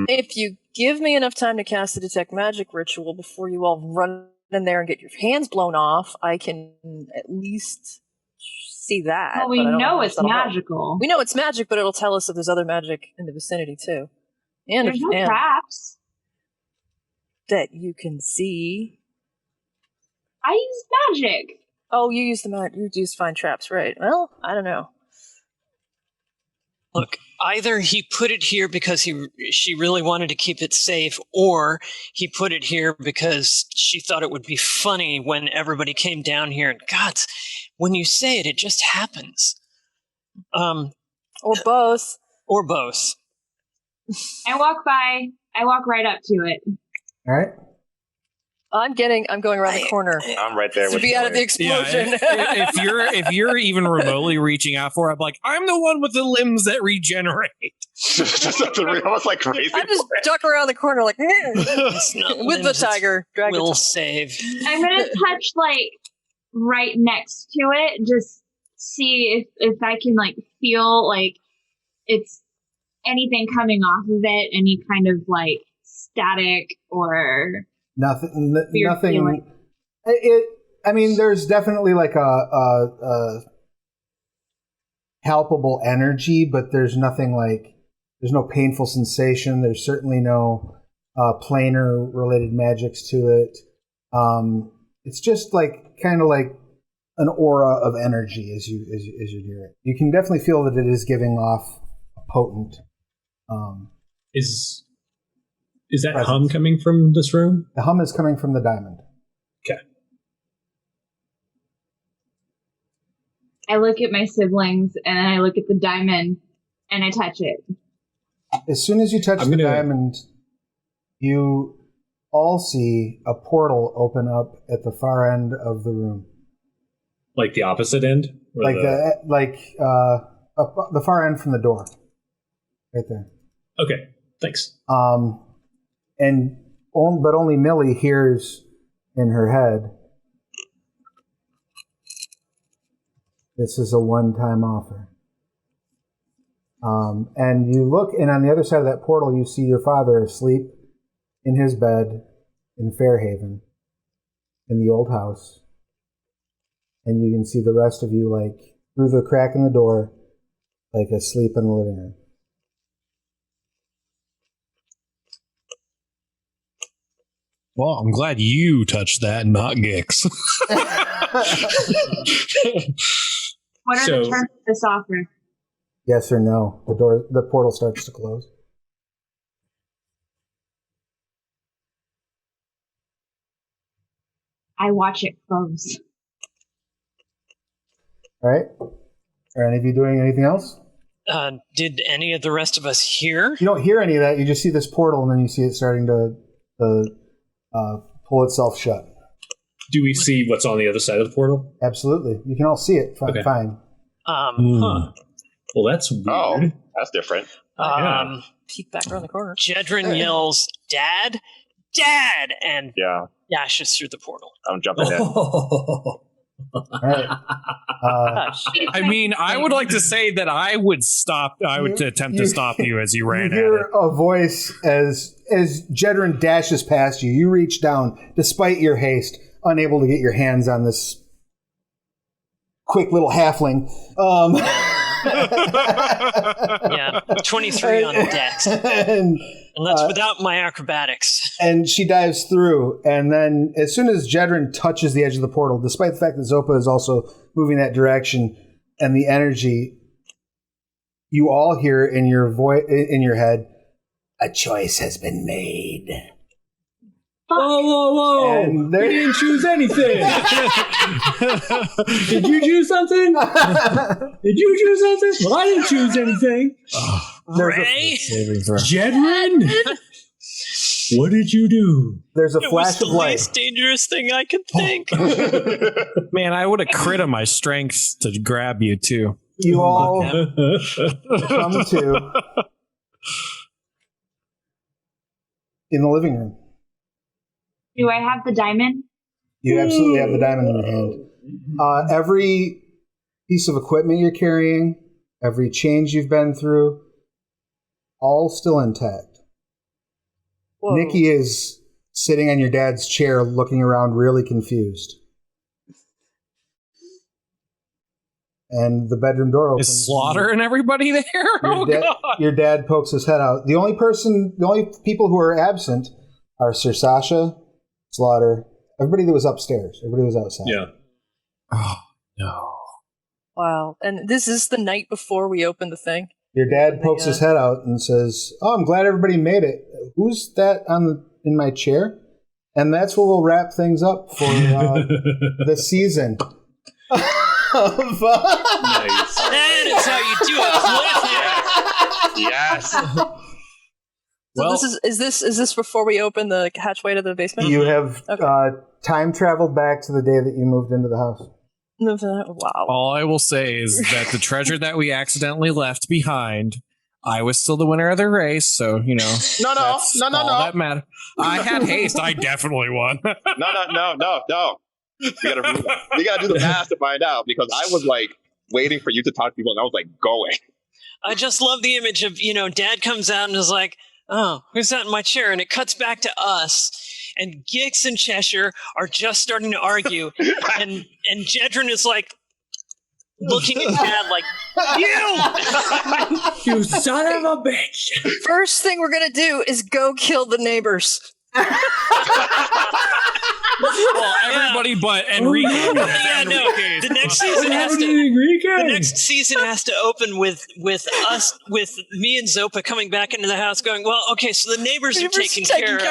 If you give me enough time to cast the Detect Magic ritual before you all run in there and get your hands blown off, I can at least see that. Well, we but I don't know how it's much that'll help. magical. We know it's magic, but it'll tell us if there's other magic in the vicinity too. And There's no and traps. that you can see. I use magic. Oh, you use you use find traps, right? Well, I don't know. Look, either he put it here because she really wanted to keep it safe, or he put it here because she thought it would be funny when everybody came down here. And God, when you say it, it just happens. Or both. Or both. I walk right up to it. All right. I'm going around the corner I'm right there to with be you. out of the Yeah, explosion. if you're even remotely reaching out for, I'm like, I'm the one with the limbs that regenerate. Just almost like crazy. I just duck around the corner like It's not with the limbs, it's tiger. Drag the will tiger. save. I'm gonna touch like right next to it, just see if I can like feel like it's anything coming off of it, any kind of like static or Nothing. Weird Nothing. feeling. It I mean, there's definitely like a palpable energy, but there's nothing like, there's no painful sensation. There's certainly no planar related magics to it. It's just like kind of like an aura of energy as you hear it. You can definitely feel that it is giving off a potent. Is that presence. hum coming from this room? The hum is coming from the diamond. Okay. I look at my siblings and I look at the diamond and I touch it. As soon as you touch the diamond, you all see a portal open up at the far end of the room. Like the opposite end? Like the far end from the door. Right there. Okay, thanks. But only Millie hears in her head, this is a one-time offer. And you look, and on the other side of that portal, you see your father asleep in his bed in Fairhaven, in the old house. And you can see the rest of you, like, through the crack in the door, like asleep in the living room. Well, I'm glad you touched that, not Gix. What are the terms of this offer? Yes or no? The portal starts to close. I watch it close. All right. Are any of you doing anything else? Did any of the rest of us hear? You don't hear any of that. You just see this portal, and then you see it starting to pull itself shut. Do we see what's on the other side of the portal? Absolutely. You can all see it fine. Huh. Well, that's weird. Oh, that's different. Yeah. Peek back around the corner. Jedryn yells, "Dad! Dad!" and dashes through the portal. I'm jumping in. All right. I mean, I would like to say that I would attempt to stop you as you ran You hear at it. a voice as Jedryn dashes past you. You reach down, despite your haste, unable to get your hands on this quick little halfling. Yeah, 23 on the dex. And that's without my acrobatics. And she dives through, and then as soon as Jedryn touches the edge of the portal, despite the fact that Zopa is also moving that direction, and the energy, you all hear in your in your head, "A choice has been made." Whoa! And We didn't choose anything. Did you choose something? Well, I didn't choose anything. Ray? Jedryn? What did you do? There's a It was flash the of light. least dangerous thing I could think. Man, I would have crit on my strength to grab you, too. You all come to in the living room. Do I have the diamond? You absolutely have the diamond in your hand. Every piece of equipment you're carrying, every change you've been through, all still intact. Whoa. Nikki is sitting on your dad's chair looking around really confused. And the bedroom door opens. Is Slaughter and everybody there? God. Your dad pokes his head out. The only people who are absent are Sir Sasha, Slaughter, everybody that was upstairs. Everybody was outside. Yeah. Oh, no. Wow. And this is the night before we open the thing? Your dad pokes his head out and says, "Oh, I'm glad everybody made it. Who's that in my chair?" And that's where we'll wrap things up for the season. Nice. That is how you do it. Yes. So Well, is this before we open the hatchway to the basement? You have Okay. time traveled back to the day that you moved into the house. Wow. all I will say is that the treasure that we accidentally left behind, I was still the winner of the race, so, No. that matter. I had haste. I definitely won. No. We gotta do the math to find out, because I was like waiting for you to talk to people, and I was like going. I just love the image of, Dad comes out and is like, oh, who's that in my chair? And it cuts back to us. And Gix and Cheshire are just starting to argue. and Jedryn is like, looking at Dad like, you! You son of a bitch! First thing we're gonna do is go kill the neighbors. Well, everybody but Enrique. Yeah, no. The next season has to open with us, with me and Zopa coming back into the house, going, well, okay, so the neighbors are taken care of.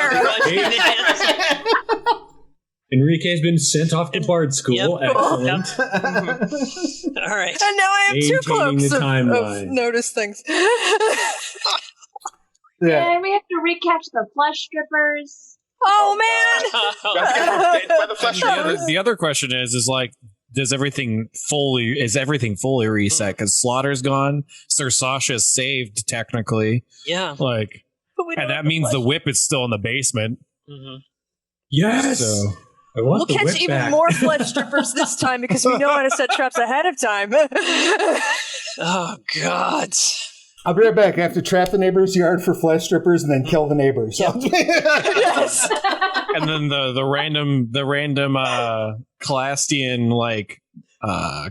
Enrique's been sent off to Bard School. Yep. Excellent. All right. And now I have two Maintaining cloaks the of timeline. notice things. Yeah. And we have to recatch the flesh strippers. Oh man! By the flesh The other question is like, is everything fully reset? Because Slaughter's gone, Sir Sasha's saved technically. Yeah. Like, and that means the whip is still in the basement. Mm-hmm. Yes. So I want We'll the catch whip even back. more flesh strippers this time because we know how to set traps ahead of time. Oh, God. I'll be right back. I have to trap the neighbor's yard for flesh strippers and then kill the neighbors. Yes. and then the random Calastian like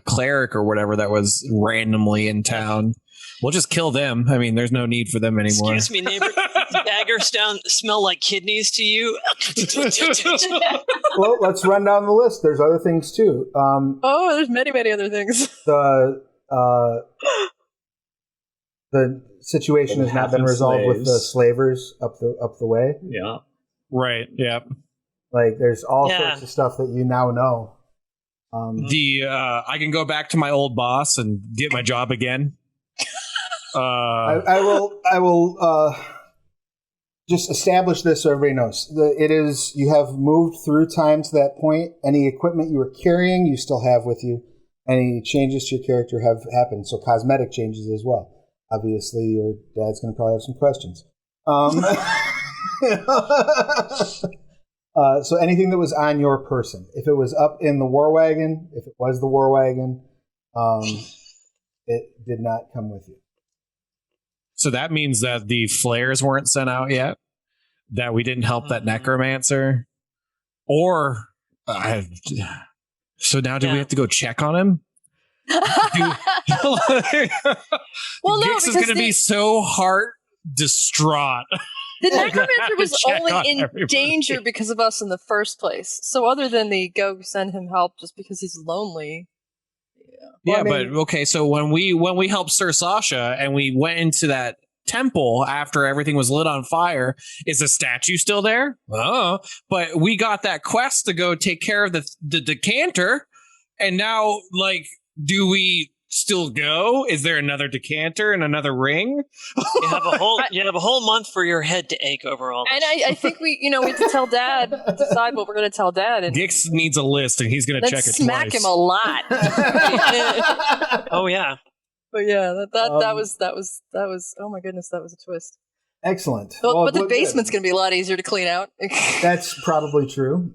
cleric or whatever that was randomly in town. We'll just kill them. I mean, there's no need for them anymore. Excuse me, neighbor. Does daggers smell like kidneys to you? Well, let's run down the list. There's other things too. Oh, there's many, many other things. The situation has not been resolved with the slavers up the way. Yeah. Right. Yeah. Like, there's all sorts of stuff that you now know. I can go back to my old boss and get my job again. I will just establish this so everybody knows. You have moved through time to that point. Any equipment you were carrying, you still have with you. Any changes to your character have happened. So cosmetic changes as well. Obviously, your dad's going to probably have some questions. So anything that was on your person, if it was up in the war wagon, if it was the war wagon, it did not come with you. So that means that the flares weren't sent out yet, that we didn't help that necromancer, or so now do we have to go check on him? Well, no, Gix is going to be so heart distraught. The necromancer was Check only on in everybody. danger because of us in the first place. So other than the go send him help just because he's lonely. Yeah, Well, I mean- but okay, so when we helped Sir Sasha and we went into that temple after everything was lit on fire, is the statue still there? Oh, but we got that quest to go take care of the decanter, and now, like, do we still go? Is there another decanter and another ring? You have a whole month for your head to ache over all And this. I think we have to tell Dad, decide what we're going to tell Dad, and Gix needs a list, and he's going to then check it smack twice. him a lot. Oh, yeah. But yeah, that was oh my goodness, that was a twist. Excellent. But the good. basement's going to be a lot easier to clean out. That's probably true.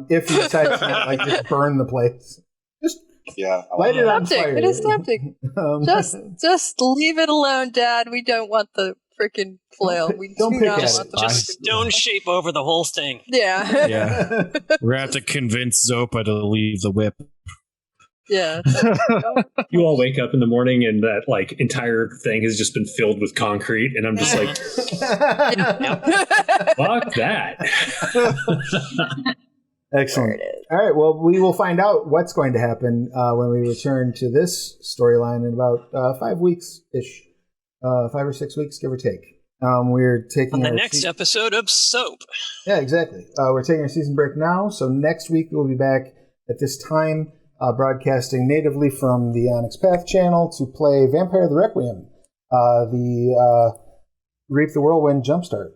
If you decide to not, like, just burn the place. Yeah. Light it on Tempting. fire. It is tempting. Just leave it alone, Dad. We don't want the freaking flail. We don't do pick not at want it. the Just stone shape over the whole thing. Yeah. Yeah, we're going to have to convince Zopa to leave the whip. Yeah. You all wake up in the morning and that like entire thing has just been filled with concrete, and I'm just like, fuck that. Excellent. All right. Well, we will find out what's going to happen when we return to this storyline in about 5 weeks-ish. 5 or 6 weeks, give or take. We're taking On the our next episode of Soap. Yeah, exactly. We're taking our season break now, so next week we'll be back at this time, broadcasting natively from the Onyx Path channel to play Vampire the Requiem, the Reap the Whirlwind Jumpstart.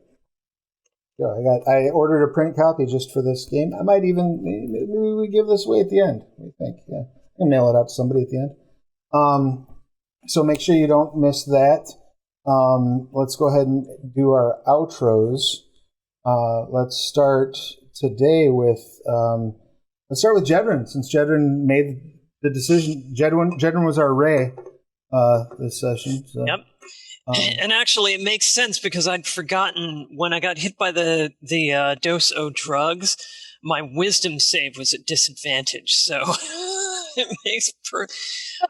So I ordered a print copy just for this game. I might even maybe we give this away at the end. What do you think? Yeah, and mail it out to somebody at the end. So make sure you don't miss that. Let's go ahead and do our outros. Let's start today with Jedryn, since Jedryn made the decision. Jedryn was our Ray. this session. So. Yep. And actually, it makes sense because I'd forgotten when I got hit by the dose O drugs, my wisdom save was at disadvantage. So it makes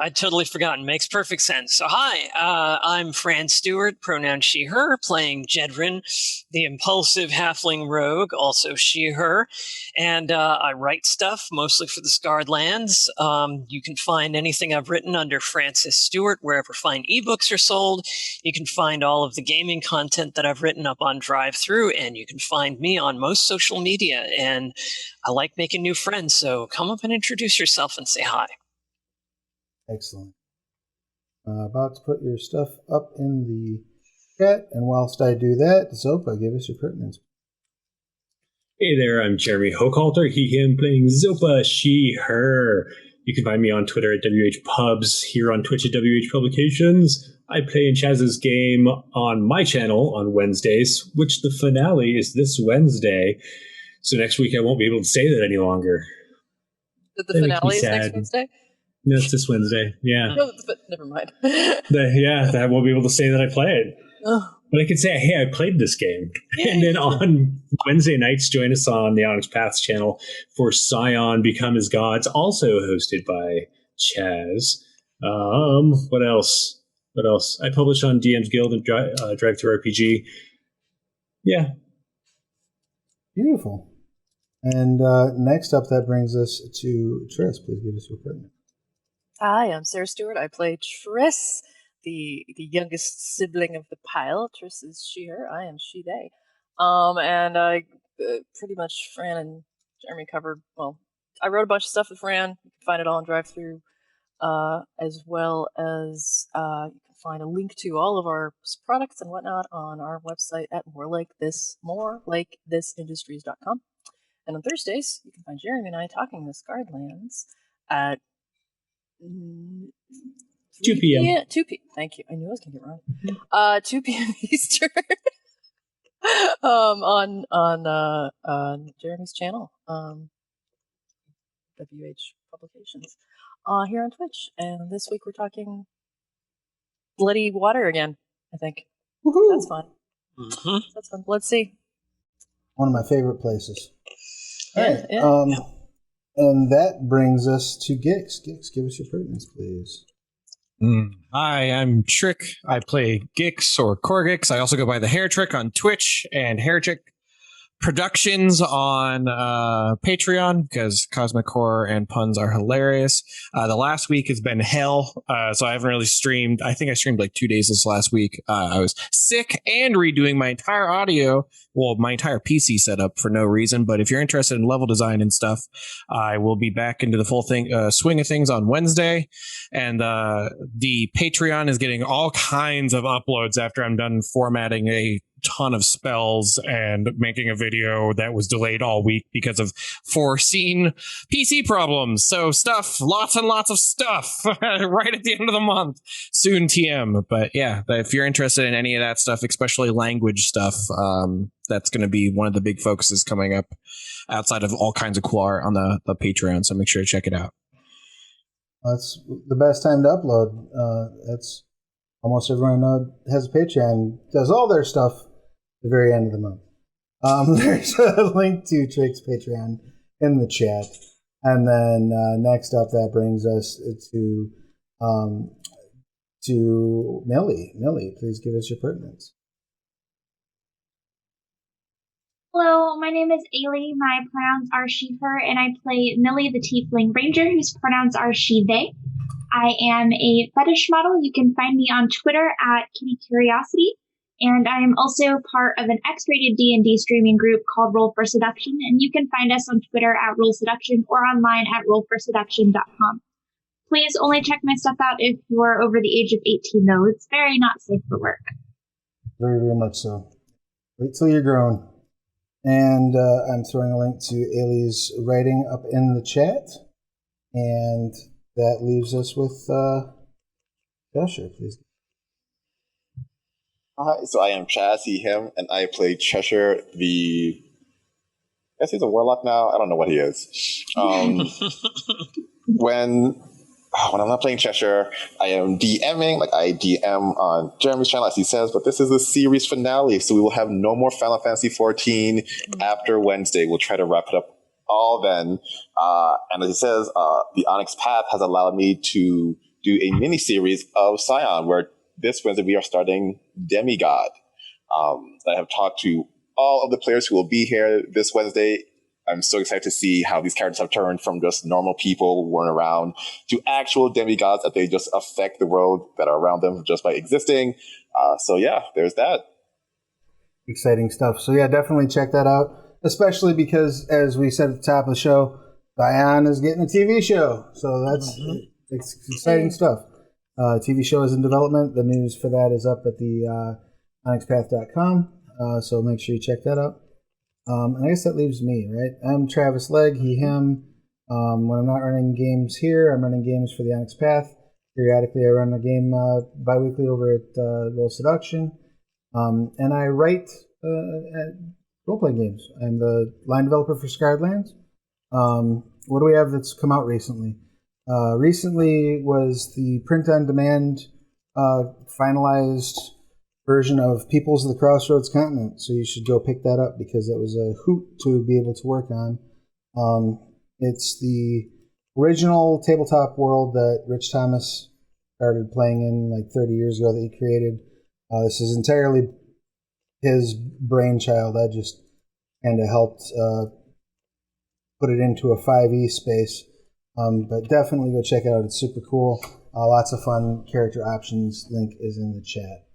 I'd totally forgotten. Makes perfect sense. So hi, I'm Fran Stewart, pronoun she, her, playing Jedryn, the impulsive halfling rogue, also she, her. And I write stuff, mostly for the Scarred Lands. You can find anything I've written under Francis Stewart, wherever fine ebooks are sold. You can find all of the gaming content that I've written up on Drive-Thru, and you can find me on most social media. And I like making new friends, so come up and introduce yourself and say hi. Excellent. About to put your stuff up in the chat, and whilst I do that, Zopa, give us your pertinence. Hey there, I'm Jeremy Hochhalter, he, him, playing Zopa, she, her. You can find me on Twitter at WHPubs, here on Twitch at WH Publications. I play in Chaz's game on my channel on Wednesdays, which the finale is this Wednesday. So next week I won't be able to say that any longer. The finale is next Wednesday? No, it's this Wednesday, yeah. No, but never mind. I won't be able to say that I play it. Oh. But I can say, hey, I played this game. And then on Wednesday nights, join us on the Onyx Paths channel for Scion Become As Gods, also hosted by Chaz. What else? I publish on DM's Guild and Drive-Thru RPG. Yeah. Beautiful. And next up, that brings us to Triss. Please give us your pertinence. Hi, I'm Sarah Stewart. I play Triss, the youngest sibling of the pile. Triss is she, her. I am she, they. And I pretty much, Fran and Jeremy covered, well, I wrote a bunch of stuff with Fran. You can find it all on Drive-Thru, as well as you can find a link to all of our products and whatnot on our website at morelikethisindustries.com. And on Thursdays, you can find Jeremy and I talking the Scarred Lands at 2 p.m. Yeah, 2 p.m. Thank you. I knew I was going to get it wrong. 2 p.m. Eastern. On Jeremy's channel, WH Publications, here on Twitch. And this week we're talking bloody water again, I think. Woohoo! That's fun. Mm-hmm. That's fun. Let's see. One of my favorite places. Yeah, All right. yeah. And that brings us to Gix. Gix, give us your pertinence, please. Hi, I'm Tric. I play Gix or Korggix. I also go by the Hair Trick on Twitch and Hair Trick Productions on Patreon because cosmic horror and puns are hilarious. The last week has been hell, so I haven't really streamed. I think I streamed like 2 days this last week. I was sick and redoing my entire audio, well, my entire PC setup for no reason. But if you're interested in level design and stuff, I will be back into the full swing of things on Wednesday. And the Patreon is getting all kinds of uploads after I'm done formatting a ton of spells and making a video that was delayed all week because of foreseen PC problems. So stuff, lots and lots of stuff right at the end of the month. Soon TM. But yeah, if you're interested in any of that stuff, especially language stuff, that's going to be one of the big focuses coming up outside of all kinds of cool art on the Patreon. So make sure to check it out. That's the best time to upload. That's almost everyone has a Patreon, does all their stuff at the very end of the month. There's a link to Tric's Patreon in the chat. And then next up, that brings us to Millie. Millie, please give us your pertinence. Hello, my name is Ayli. My pronouns are she, her, and I play Millie, the Tiefling Ranger, whose pronouns are she, they. I am a fetish model. You can find me on Twitter at Kitty Curiosity, and I am also part of an X-rated D&D streaming group called Roll for Seduction, and you can find us on Twitter at Roll Seduction or online at rollforseduction.com. Please only check my stuff out if you are over the age of 18, though. It's very not safe for work. Very, very much so. Wait till you're grown. And I'm throwing a link to Ayli's writing up in the chat. And that leaves us with Cheshire, please. Hi, so I am Chaz, he, him, and I play Cheshire, I guess he's a warlock now? I don't know what he is. When when I'm not playing Cheshire, I am DMing, like I DM on Jeremy's channel, as he says, but this is the series finale, so we will have no more Final Fantasy 14 after Wednesday. We'll try to wrap it up all then. And as he says, the Onyx Path has allowed me to do a mini-series of Scion, where this Wednesday we are starting Demigod. I have talked to all of the players who will be here this Wednesday. I'm so excited to see how these characters have turned from just normal people who weren't around to actual demigods, that they just affect the world that are around them just by existing. So yeah, there's that. Exciting stuff. So yeah, definitely check that out, especially because, as we said at the top of the show, Diane is getting a TV show. So that's it's exciting stuff. TV show is in development. The news for that is up at the onyxpath.com. So make sure you check that out. And I guess that leaves me, right? I'm Travis Legg, he, him. When I'm not running games here, I'm running games for the Onyx Path. Periodically, I run a game bi-weekly over at Roll Seduction. And I write role-playing games. I'm the line developer for Scardlands. What do we have that's come out recently? Recently was the print-on-demand finalized version of Peoples of the Crossroads Continent, so you should go pick that up because it was a hoot to be able to work on. It's the original tabletop world that Rich Thomas started playing in like 30 years ago that he created. This is entirely his brainchild. I just kind of helped put it into a 5e space. But definitely go check it out. It's super cool. Lots of fun character options. Link is in the chat.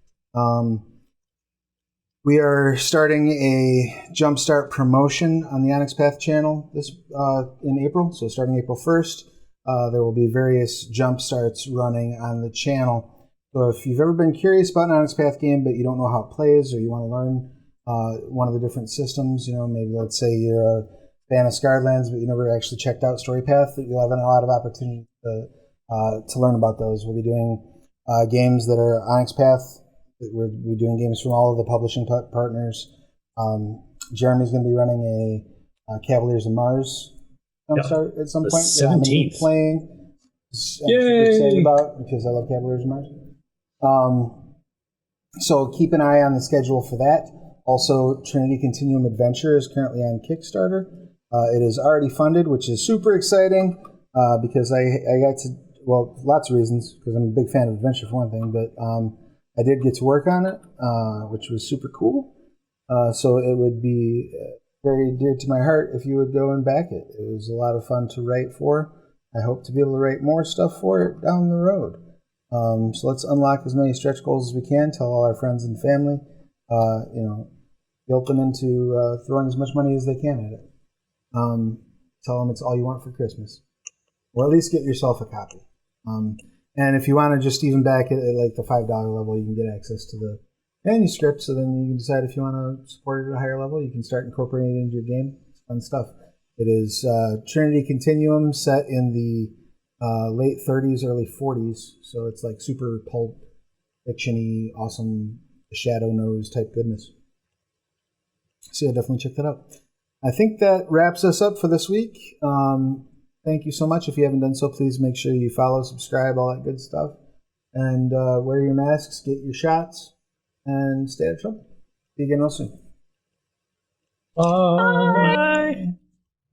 We are starting a Jumpstart promotion on the Onyx Path channel this in April. So starting April 1st, there will be various Jumpstarts running on the channel. So if you've ever been curious about an Onyx Path game, but you don't know how it plays, or you want to learn one of the different systems, maybe let's say you're a fan of Scardlands, but you never actually checked out Storypath, that you'll have a lot of opportunity to learn about those. We'll be doing games that are Onyx Path. We're doing games from all of the publishing partners. Jeremy's going to be running a Cavaliers of Mars jumpstart at some point. 17th. Playing. I'm super excited about, because I love Cavaliers of Mars. So keep an eye on the schedule for that. Also, Trinity Continuum Adventure is currently on Kickstarter. It is already funded, which is super exciting because I got to, well, lots of reasons, because I'm a big fan of adventure for one thing, but I did get to work on it, which was super cool. So it would be very dear to my heart if you would go and back it. It was a lot of fun to write for. I hope to be able to write more stuff for it down the road. So let's unlock as many stretch goals as we can, tell all our friends and family, guilt them into throwing as much money as they can at it. Tell them it's all you want for Christmas. Or at least get yourself a copy. And if you want to just even back it at like the $5 level, you can get access to the manuscript, so then you can decide if you want to support it at a higher level. You can start incorporating it into your game. It's fun stuff. It is Trinity Continuum set in the late 30s, early 40s, so it's like super pulp, fiction-y, awesome, shadow nose type goodness. So yeah, definitely check that out. I think that wraps us up for this week. Thank you so much. If you haven't done so, please make sure you follow, subscribe, all that good stuff. And wear your masks, get your shots, and stay out of trouble. See you again real soon. Bye.